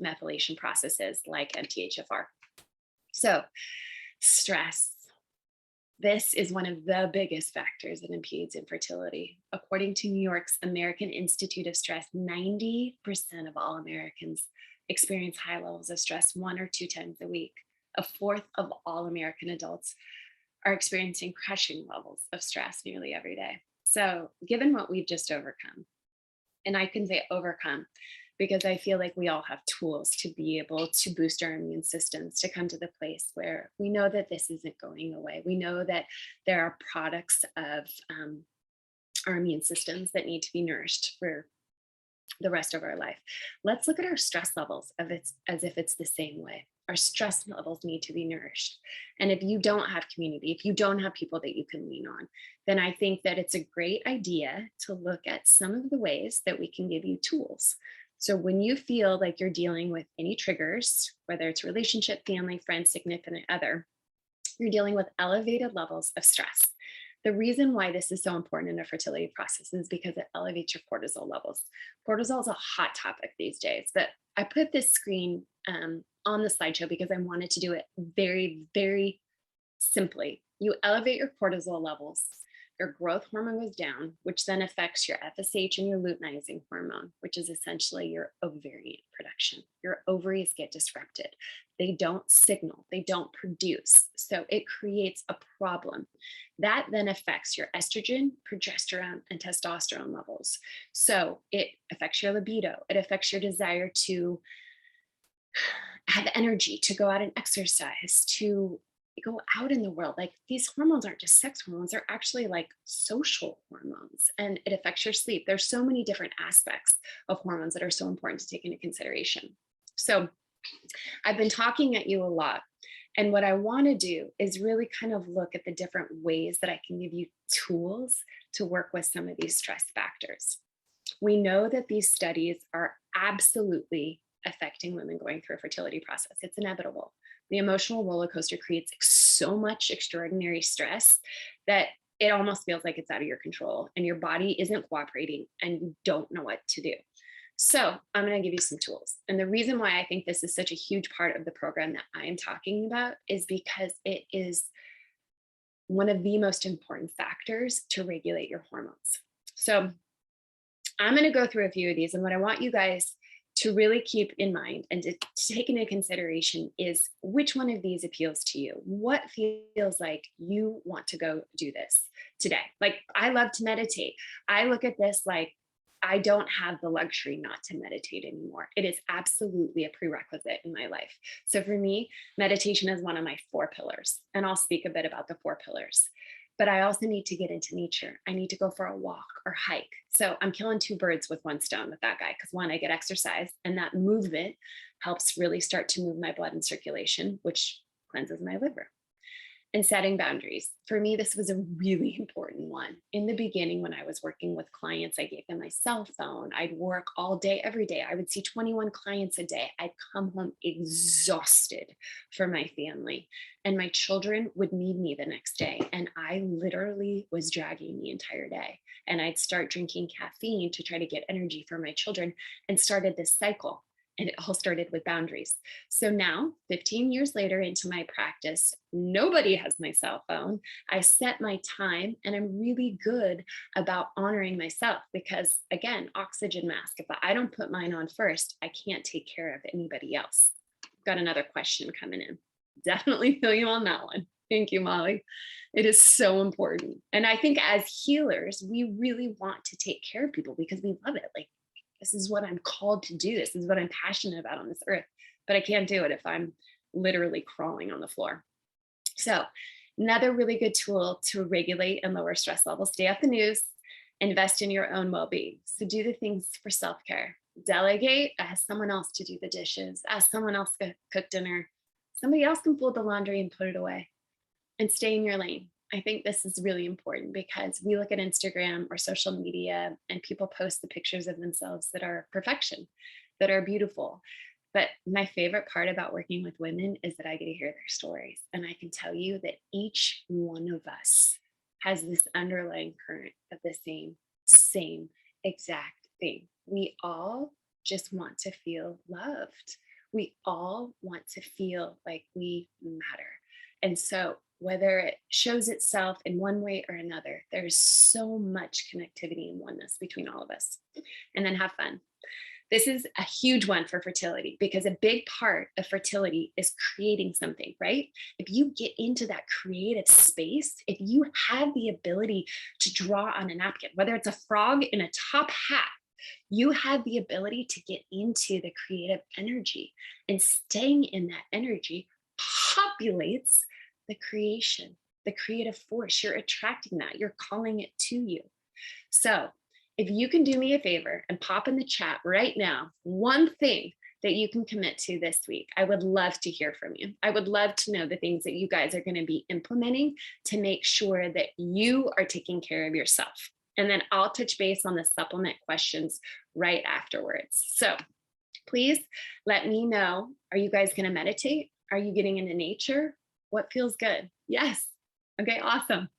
methylation processes like MTHFR. So stress. This is one of the biggest factors that impedes infertility. According to New York's American Institute of Stress, 90% of all Americans experience high levels of stress 1 or 2 times a week. A fourth of all American adults are experiencing crushing levels of stress nearly every day. So given what we've just overcome, and I can say overcome, because I feel like we all have tools to be able to boost our immune systems to come to the place where we know that this isn't going away. We know that there are products of our immune systems that need to be nourished for the rest of our life. Let's look at our stress levels as if it's the same way. Our stress levels need to be nourished. And if you don't have community, if you don't have people that you can lean on, then I think that it's a great idea to look at some of the ways that we can give you tools. So when you feel like you're dealing with any triggers, whether it's relationship, family, friend, significant other, you're dealing with elevated levels of stress. The reason why this is so important in a fertility process is because it elevates your cortisol levels. Cortisol is a hot topic these days, but I put this screen on the slideshow because I wanted to do it very, very simply. You elevate your cortisol levels, your growth hormone goes down, which then affects your FSH and your luteinizing hormone, which is essentially your ovarian production. Your ovaries get disrupted. They don't signal, they don't produce. So it creates a problem. That then affects your estrogen, progesterone, and testosterone levels. So it affects your libido. It affects your desire to have energy, to go out and exercise, to go out in the world. Like these hormones aren't just sex hormones, they're actually like social hormones, and it affects your sleep. There's so many different aspects of hormones that are so important to take into consideration. So I've been talking at you a lot And what I want to do is really kind of look at the different ways that I can give you tools to work with some of these stress factors. We know that these studies are absolutely affecting women going through a fertility process. It's inevitable. The emotional roller coaster creates so much extraordinary stress that it almost feels like it's out of your control and your body isn't cooperating and you don't know what to do. So I'm going to give you some tools. And the reason why I think this is such a huge part of the program that I'm talking about is because it is one of the most important factors to regulate your hormones. So I'm going to go through a few of these. And what I want you guys to really keep in mind and to take into consideration is which one of these appeals to you. What feels like you want to go do this today? Like, I love to meditate. I look at this like I don't have the luxury not to meditate anymore. It is absolutely a prerequisite in my life. So for me, meditation is one of my 4 pillars. And I'll speak a bit about the 4 pillars. But I also need to get into nature. I need to go for a walk or hike. So I'm killing 2 birds with 1 stone with that guy, because 1, I get exercise, and that movement helps really start to move my blood and circulation, which cleanses my liver. And setting boundaries. For me, this was a really important one. In the beginning, when I was working with clients, I gave them my cell phone. I'd work all day, every day. I would see 21 clients a day. I'd come home exhausted for my family. And my children would need me the next day. And I literally was dragging the entire day. And I'd start drinking caffeine to try to get energy for my children and started this cycle. And it all started with boundaries. So now, 15 years later into my practice, nobody has my cell phone. I set my time and I'm really good about honoring myself because, again, oxygen mask. If I don't put mine on first, I can't take care of anybody else. Got another question coming in. Definitely feel you on that one. Thank you, Molly. It is so important. And I think as healers, we really want to take care of people because we love it. Like, this is what I'm called to do. This is what I'm passionate about on this earth, but I can't do it if I'm literally crawling on the floor. So another really good tool to regulate and lower stress levels, stay off the news, invest in your own well-being. So do the things for self-care, delegate, ask someone else to do the dishes, ask someone else to cook dinner. Somebody else can fold the laundry and put it away, and stay in your lane. I think this is really important because we look at Instagram or social media and people post the pictures of themselves that are perfection, that are beautiful. But my favorite part about working with women is that I get to hear their stories. And I can tell you that each one of us has this underlying current of the same exact thing. We all just want to feel loved. We all want to feel like we matter. And so whether it shows itself in one way or another, there's so much connectivity and oneness between all of us. And then have fun. This is a huge one for fertility because a big part of fertility is creating something, right? If you get into that creative space, if you have the ability to draw on a napkin, whether it's a frog in a top hat, you have the ability to get into the creative energy, and staying in that energy populates the creation, the creative force. You're attracting that. You're calling it to you. So if you can do me a favor and pop in the chat right now, one thing that you can commit to this week, I would love to hear from you. I would love to know the things that you guys are going to be implementing to make sure that you are taking care of yourself. And then I'll touch base on the supplement questions right afterwards. So please let me know. Are you guys going to meditate? Are you getting into nature? What feels good? Yes. Okay, awesome.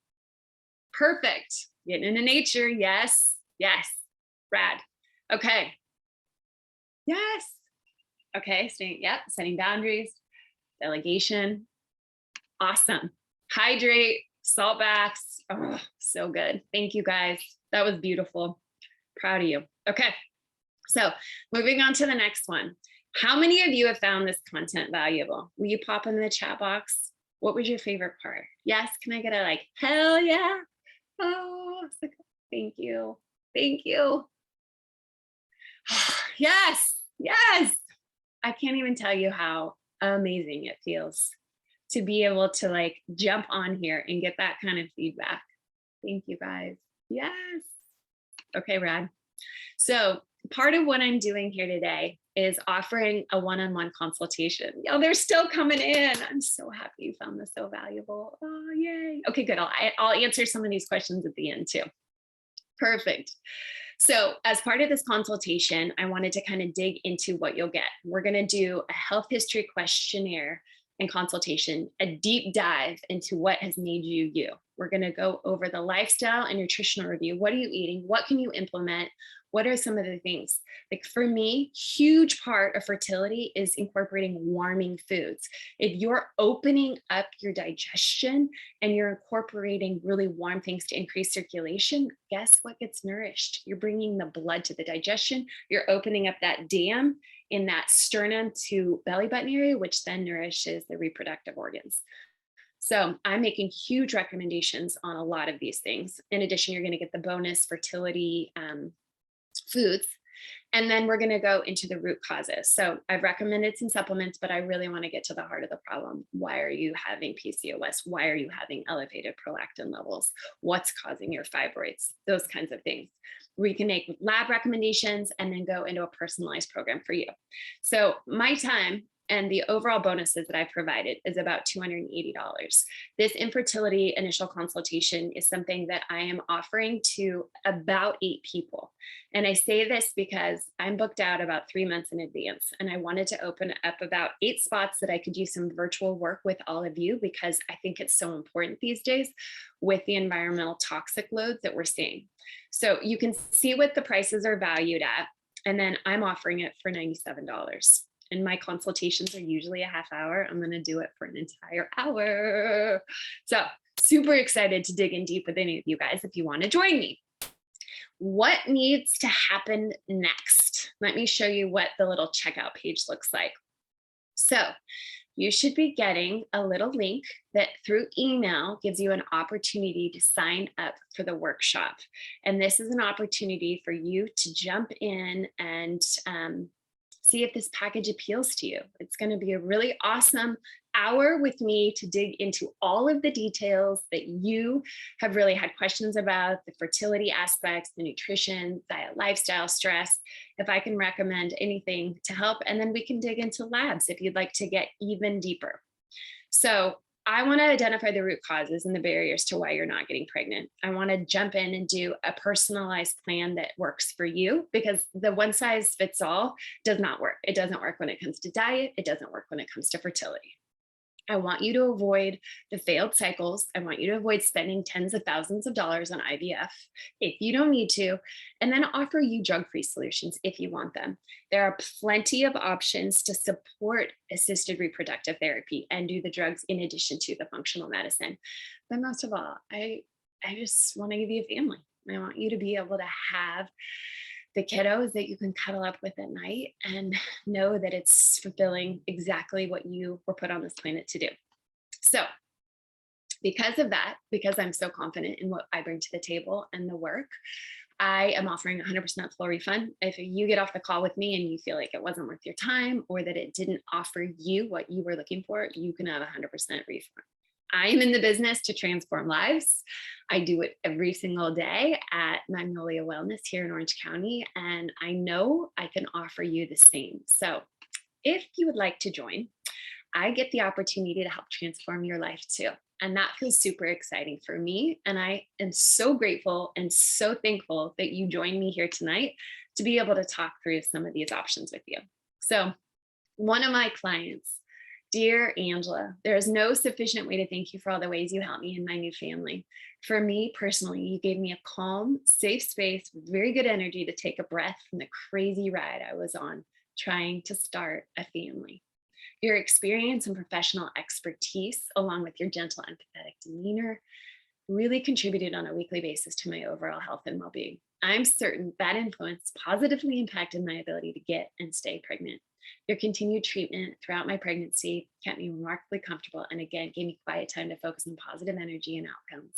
Perfect. Getting into nature. Yes. Yes. Rad. Okay. Yes. Okay. Setting boundaries, delegation. Awesome. Hydrate, salt baths. Oh, so good. Thank you guys. That was beautiful. Proud of you. Okay. So moving on to the next one. How many of you have found this content valuable? Will you pop in the chat box? What was your favorite part? Yes. Can I get a like, hell yeah? Oh, thank you. Thank you. Yes. Yes. I can't even tell you how amazing it feels to be able to like jump on here and get that kind of feedback. Thank you guys. Yes. Okay, rad. So part of what I'm doing here today is offering a one-on-one consultation. Oh, they're still coming in. I'm so happy you found this so valuable. Oh, yay. Okay, good. I'll answer some of these questions at the end too. Perfect. So as part of this consultation, I wanted to kind of dig into what you'll get. We're going to do a health history questionnaire and consultation, a deep dive into what has made you you. We're going to go over the lifestyle and nutritional review. What are you eating? What can you implement? What are some of the things? Like for me, huge part of fertility is incorporating warming foods. If you're opening up your digestion and you're incorporating really warm things to increase circulation, guess what gets nourished? You're bringing the blood to the digestion. You're opening up that dam in that sternum to belly button area, which then nourishes the reproductive organs. So I'm making huge recommendations on a lot of these things. In addition, you're going to get the bonus fertility foods. And then we're going to go into the root causes. So I've recommended some supplements, but I really want to get to the heart of the problem. Why are you having PCOS? Why are you having elevated prolactin levels? What's causing your fibroids? Those kinds of things. We can make lab recommendations and then go into a personalized program for you. So my time and the overall bonuses that I've provided is about $280. This infertility initial consultation is something that I am offering to about 8 people. And I say this because I'm booked out about 3 months in advance. And I wanted to open up about 8 spots that I could do some virtual work with all of you, because I think it's so important these days with the environmental toxic loads that we're seeing. So you can see what the prices are valued at. And then I'm offering it for $97. And my consultations are usually a half hour. I'm going to do it for an entire hour. So super excited to dig in deep with any of you guys if you want to join me. What needs to happen next? Let me show you what the little checkout page looks like. So you should be getting a little link that through email gives you an opportunity to sign up for the workshop. And this is an opportunity for you to jump in and see if this package appeals to you. It's going to be a really awesome hour with me to dig into all of the details that you have really had questions about, the fertility aspects, the nutrition, diet, lifestyle, stress, if I can recommend anything to help. And then we can dig into labs if you'd like to get even deeper. So I want to identify the root causes and the barriers to why you're not getting pregnant. I want to jump in and do a personalized plan that works for you, because the one size fits all does not work. It doesn't work when it comes to diet. It doesn't work when it comes to fertility. I want you to avoid the failed cycles. I want you to avoid spending tens of thousands of dollars on IVF if you don't need to, and then offer you drug-free solutions if you want them. There are plenty of options to support assisted reproductive therapy and do the drugs in addition to the functional medicine. But most of all, I just want to give you a family. I want you to be able to have the kiddos that you can cuddle up with at night and know that it's fulfilling exactly what you were put on this planet to do. So because of that, because I'm so confident in what I bring to the table and the work, I am offering 100% full refund. If you get off the call with me and you feel like it wasn't worth your time or that it didn't offer you what you were looking for, you can have 100% refund. I am in the business to transform lives. I do it every single day at Magnolia Wellness here in Orange County, and I know I can offer you the same. So if you would like to join, I get the opportunity to help transform your life too. And that feels super exciting for me. And I am so grateful and so thankful that you joined me here tonight to be able to talk through some of these options with you. So one of my clients, dear Angela, there is no sufficient way to thank you for all the ways you helped me and my new family. For me personally, you gave me a calm, safe space with very good energy to take a breath from the crazy ride I was on trying to start a family. Your experience and professional expertise, along with your gentle, empathetic demeanor, really contributed on a weekly basis to my overall health and well-being. I'm certain that influence positively impacted my ability to get and stay pregnant. Your continued treatment throughout my pregnancy kept me remarkably comfortable and again gave me quiet time to focus on positive energy and outcomes.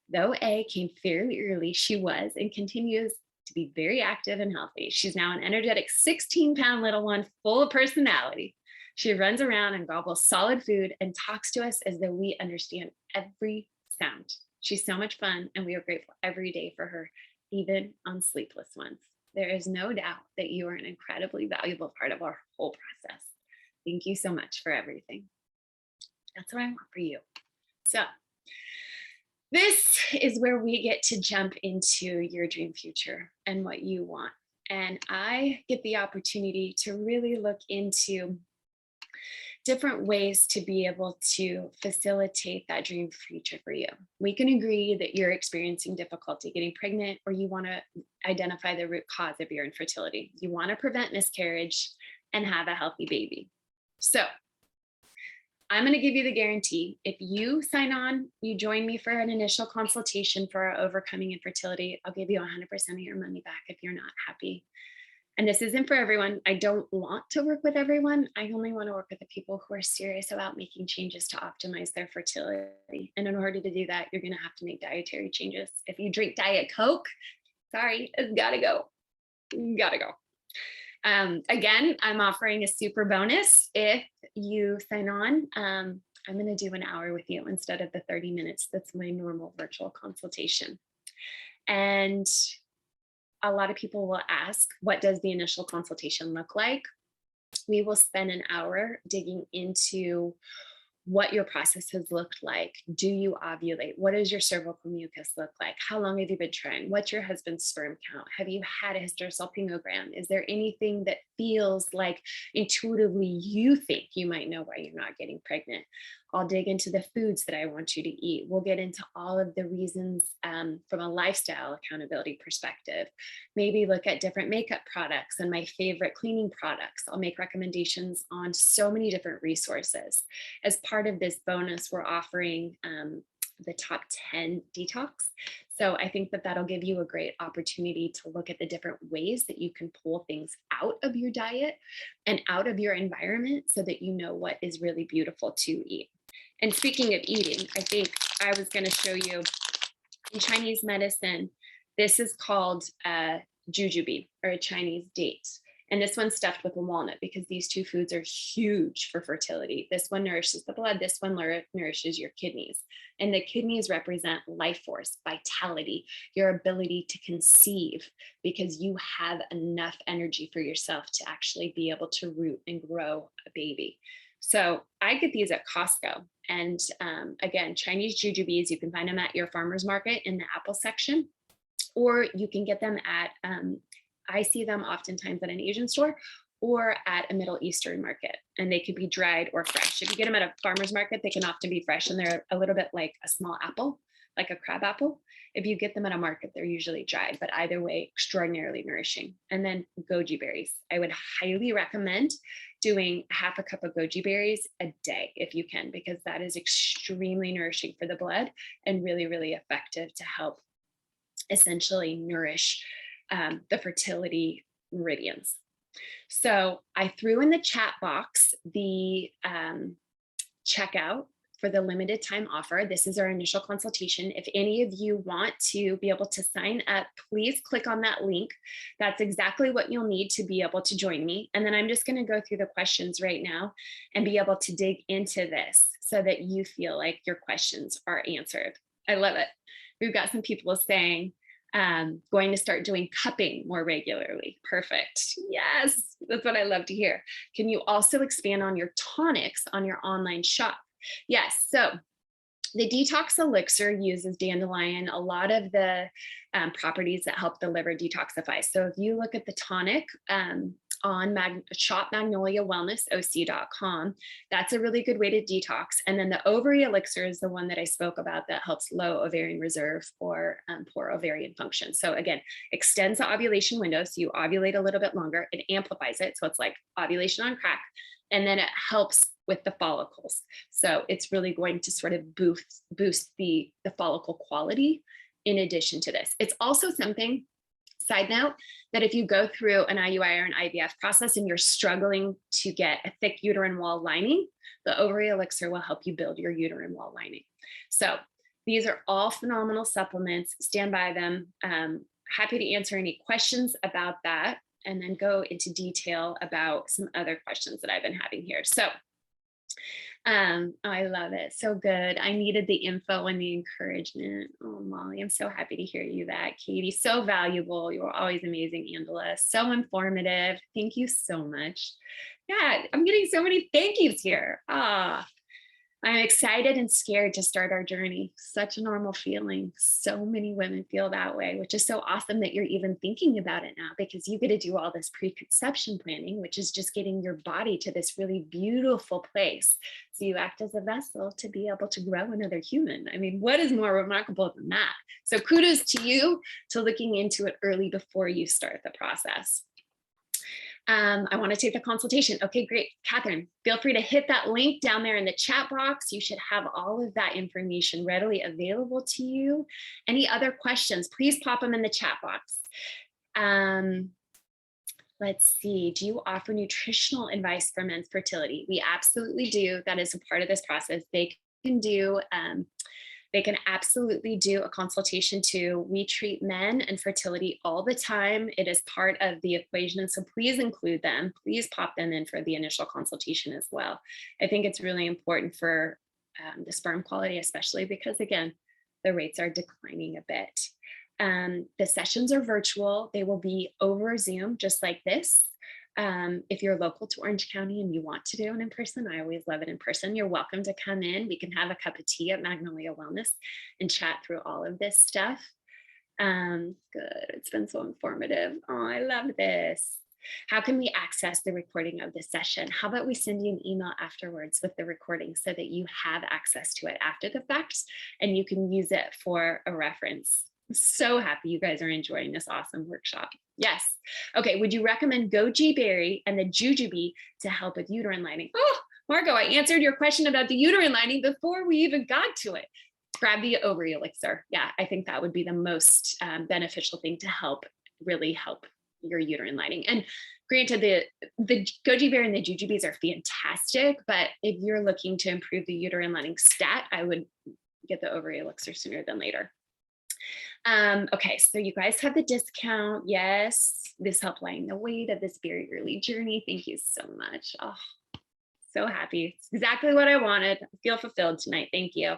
Though A came fairly early, she was and continues to be very active and healthy. She's now an energetic 16-pound little one full of personality. She runs around and gobbles solid food and talks to us as though we understand every sound. She's so much fun, and we are grateful every day for her, even on sleepless ones. there is no doubt that you are an incredibly valuable part of our whole process. Thank you so much for everything. That's what I want for you. So this is where we get to jump into your dream future and what you want. And I get the opportunity to really look into different ways to be able to facilitate that dream future for you. We can agree that you're experiencing difficulty getting pregnant, or you want to identify the root cause of your infertility. You want to prevent miscarriage and have a healthy baby. So I'm going to give you the guarantee. If you sign on, you join me for an initial consultation for our Overcoming Infertility, I'll give you 100% of your money back if you're not happy. And this isn't for everyone. I don't want to work with everyone. I only want to work with the people who are serious about making changes to optimize their fertility. And in order to do that, you're going to have to make dietary changes. If you drink Diet Coke, sorry, it's gotta go. Gotta go. Again, I'm offering a super bonus if you sign on. I'm going to do an hour with you instead of the 30 minutes. That's my normal virtual consultation. And a lot of people will ask, what does the initial consultation look like? We will spend an hour digging into what your process has looked like. Do you ovulate? What does your cervical mucus look like? How long have you been trying? What's your husband's sperm count? Have you had a hysterosalpingogram? Is there anything that feels like intuitively you think you might know why you're not getting pregnant? I'll dig into the foods that I want you to eat. We'll get into all of the reasons from a lifestyle accountability perspective. Maybe look at different makeup products and my favorite cleaning products. I'll make recommendations on so many different resources. As part of this bonus, we're offering the top 10 detox. So I think that that'll give you a great opportunity to look at the different ways that you can pull things out of your diet and out of your environment so that you know what is really beautiful to eat. And speaking of eating, I think I was going to show you in Chinese medicine, this is called jujube, or a Chinese date. And this one's stuffed with a walnut because these two foods are huge for fertility. This one nourishes the blood. This one nourishes your kidneys. And the kidneys represent life force, vitality, your ability to conceive, because you have enough energy for yourself to actually be able to root and grow a baby. So I get these at Costco. And again, Chinese jujubes, you can find them at your farmer's market in the apple section, or you can get them at, I see them oftentimes at an Asian store or at a Middle Eastern market, and they could be dried or fresh. If you get them at a farmer's market, they can often be fresh, and they're a little bit like a small apple, like a crab apple. If you get them at a market, they're usually dried, but either way, extraordinarily nourishing. And then goji berries. I would highly recommend doing half a cup of goji berries a day if you can, because that is extremely nourishing for the blood and really, really effective to help essentially nourish the fertility meridians. So I threw in the chat box the checkout for the limited time offer. This is our initial consultation. If any of you want to be able to sign up, please click on that link. That's exactly what you'll need to be able to join me. And then I'm just going to go through the questions right now and be able to dig into this so that you feel like your questions are answered. I love it. We've got some people saying, going to start doing cupping more regularly. Perfect. Yes, that's what I love to hear. Can you also expand on your tonics on your online shop? Yes. So the detox elixir uses dandelion, a lot of the properties that help the liver detoxify. So if you look at the tonic on shopmagnoliawellnessoc.com, that's a really good way to detox. And then the ovary elixir is the one that I spoke about that helps low ovarian reserve or poor ovarian function. So again, extends the ovulation window. So you ovulate a little bit longer. It amplifies it. So it's like ovulation on crack. And then it helps with the follicles. So it's really going to sort of boost the follicle quality in addition to this. It's also something, side note, that if you go through an IUI or an IVF process and you're struggling to get a thick uterine wall lining, the ovary elixir will help you build your uterine wall lining. So these are all phenomenal supplements. Stand by them. Happy to answer any questions about that, and then go into detail about some other questions that I've been having here. So I love it. So good. I needed the info and the encouragement. Oh, Molly, I'm so happy to hear you that. Katie, so valuable. You were always amazing, Angela. So informative. Thank you so much. Yeah, I'm getting so many thank yous here. I'm excited and scared to start our journey. Such a normal feeling. So many women feel that way, which is so awesome that you're even thinking about it now, because you get to do all this preconception planning, which is just getting your body to this really beautiful place. So you act as a vessel to be able to grow another human. I mean, what is more remarkable than that? So kudos to you to looking into it early before you start the process. I want to take the consultation. Okay, great. Catherine, feel free to hit that link down there in the chat box. You should have all of that information readily available to you. Any other questions, please pop them in the chat box. Let's see, do you offer nutritional advice for men's fertility? We absolutely do. That is a part of this process. They can absolutely do a consultation too. We treat men and fertility all the time. It is part of the equation. So please include them. Please pop them in for the initial consultation as well. I think it's really important for the sperm quality, especially because, again, the rates are declining a bit. The sessions are virtual. They will be over Zoom, just like this. If you're local to Orange County and you want to do it in person, I always love it in person. You're welcome to come in. We can have a cup of tea at Magnolia Wellness and chat through all of this stuff. Good. It's been so informative. Oh, I love this. How can we access the recording of this session? How about we send you an email afterwards with the recording so that you have access to it after the fact and you can use it for a reference. I'm so happy you guys are enjoying this awesome workshop. Yes. Okay. Would you recommend goji berry and the jujube to help with uterine lining? Oh, Margot, I answered your question about the uterine lining before we even got to it. Grab the ovary elixir. Yeah, I think that would be the most beneficial thing to really help your uterine lining. And granted, the goji berry and the jujubes are fantastic, but if you're looking to improve the uterine lining stat, I would get the ovary elixir sooner than later. Okay, so you guys have the discount. Yes, this helped lighten the weight of this very early journey. Thank you so much. Oh, so happy. It's exactly what I wanted. I feel fulfilled tonight. Thank you.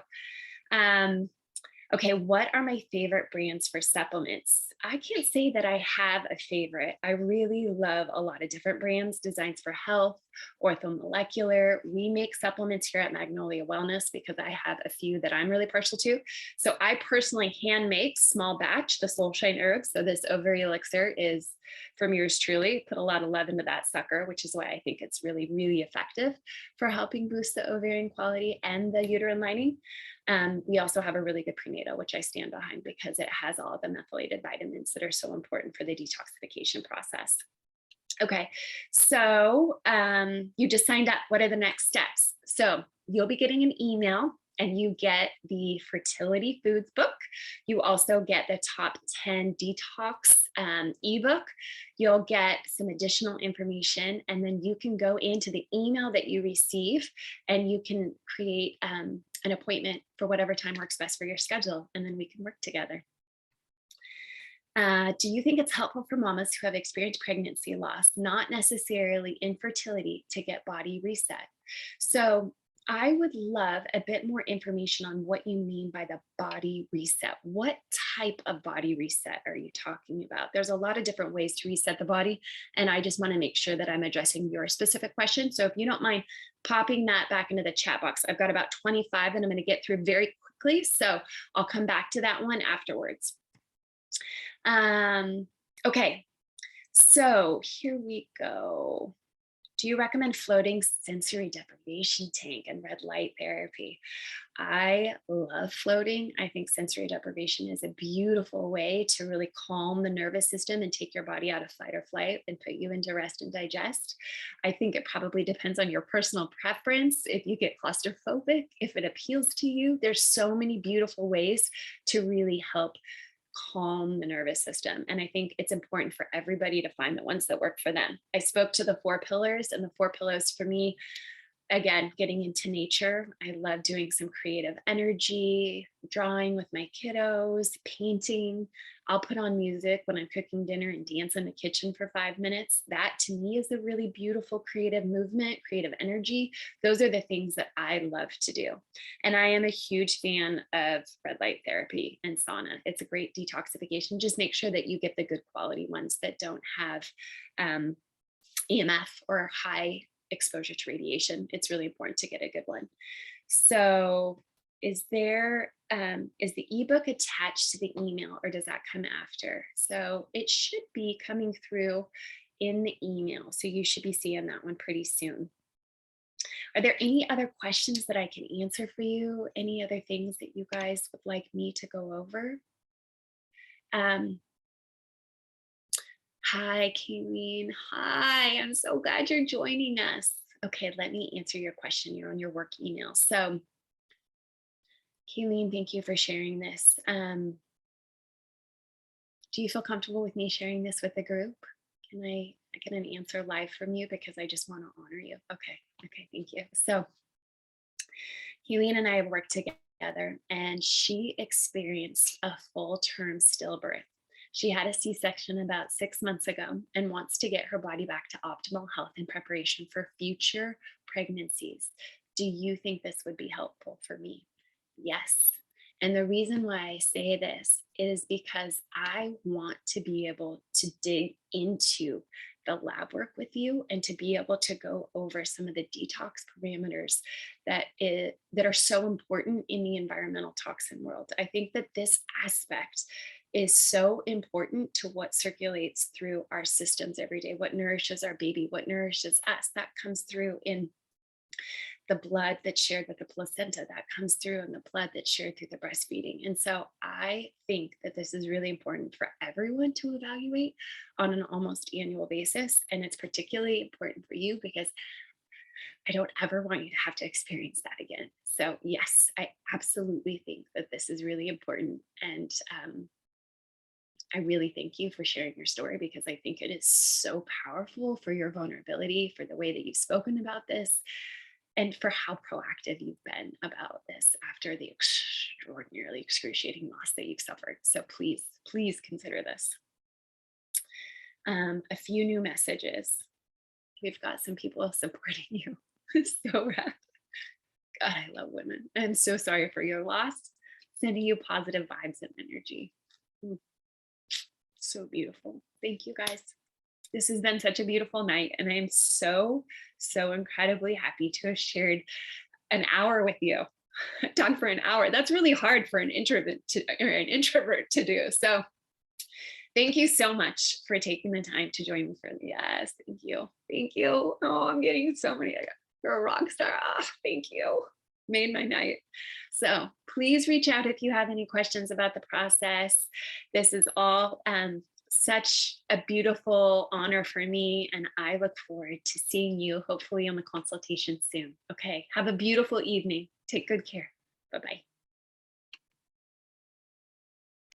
Okay, what are my favorite brands for supplements? I can't say that I have a favorite. I really love a lot of different brands, Designs for Health, Orthomolecular. We make supplements here at Magnolia Wellness because I have a few that I'm really partial to. So I personally hand make small batch, the Soulshine Herbs. So this ovary elixir is from yours truly. Put a lot of love into that sucker, which is why I think it's really, really effective for helping boost the ovarian quality and the uterine lining. We also have a really good prenatal, which I stand behind because it has all of the methylated vitamins that are so important for the detoxification process. Okay, so you just signed up. What are the next steps? So you'll be getting an email and you get the Fertility Foods book. You also get the top 10 detox ebook. You'll get some additional information, and then you can go into the email that you receive and you can create an appointment for whatever time works best for your schedule, and then we can work together. Do you think it's helpful for mamas who have experienced pregnancy loss, not necessarily infertility, to get body reset? So I would love a bit more information on what you mean by the body reset. What type of body reset are you talking about? There's a lot of different ways to reset the body, and I just want to make sure that I'm addressing your specific question. So if you don't mind popping that back into the chat box, I've got about 25 that I'm going to get through very quickly. So I'll come back to that one afterwards. Okay, so here we go. Do you recommend floating sensory deprivation tank and red light therapy? I love floating. I think sensory deprivation is a beautiful way to really calm the nervous system and take your body out of fight or flight and put you into rest and digest. I think it probably depends on your personal preference. If you get claustrophobic, if it appeals to you, there's so many beautiful ways to really help calm the nervous system. And I think it's important for everybody to find the ones that work for them. I spoke to the 4 pillars, and the 4 pillars for me again, getting into nature. I love doing some creative energy, drawing with my kiddos, painting. I'll put on music when I'm cooking dinner and dance in the kitchen for 5 minutes. That to me is a really beautiful creative movement, creative energy. Those are the things that I love to do. And I am a huge fan of red light therapy and sauna. It's a great detoxification. Just make sure that you get the good quality ones that don't have EMF or high exposure to radiation. It's really important to get a good one. So is there, is the ebook attached to the email or does that come after? So it should be coming through in the email. So you should be seeing that one pretty soon. Are there any other questions that I can answer for you? Any other things that you guys would like me to go over? Hi, Kayleen. Hi, I'm so glad you're joining us. Okay, let me answer your question. You're on your work email. So, Kayleen, thank you for sharing this. Do you feel comfortable with me sharing this with the group? Can I get an answer live from you because I just want to honor you? Okay, thank you. So, Kayleen and I have worked together, and she experienced a full-term stillbirth. She had a C-section about 6 months ago and wants to get her body back to optimal health in preparation for future pregnancies. Do you think this would be helpful for me? Yes. And the reason why I say this is because I want to be able to dig into the lab work with you and to be able to go over some of the detox parameters that are so important in the environmental toxin world. I think that this aspect is so important to what circulates through our systems every day, what nourishes our baby, what nourishes us. That comes through in the blood that's shared with the placenta, that comes through in the blood that's shared through the breastfeeding. And so I think that this is really important for everyone to evaluate on an almost annual basis. And it's particularly important for you because I don't ever want you to have to experience that again. So yes, I absolutely think that this is really important. And I really thank you for sharing your story because I think it is so powerful for your vulnerability, for the way that you've spoken about this, and for how proactive you've been about this after the extraordinarily excruciating loss that you've suffered. So please, please consider this. A few new messages. We've got some people supporting you. So rad. God, I love women. I'm so sorry for your loss. Sending you positive vibes and energy. So beautiful. Thank you guys. This has been such a beautiful night, and I am so, so incredibly happy to have shared an hour with you. Talk for an hour. That's really hard for an introvert to do. So thank you so much for taking the time to join me for yes, thank you. Thank you. Oh, I'm getting so many. You're a rock star. Oh, thank you. Made my night. So please reach out if you have any questions about the process. This is all such a beautiful honor for me, and I look forward to seeing you hopefully on the consultation soon. Okay, have a beautiful evening. Take good care. Bye-bye.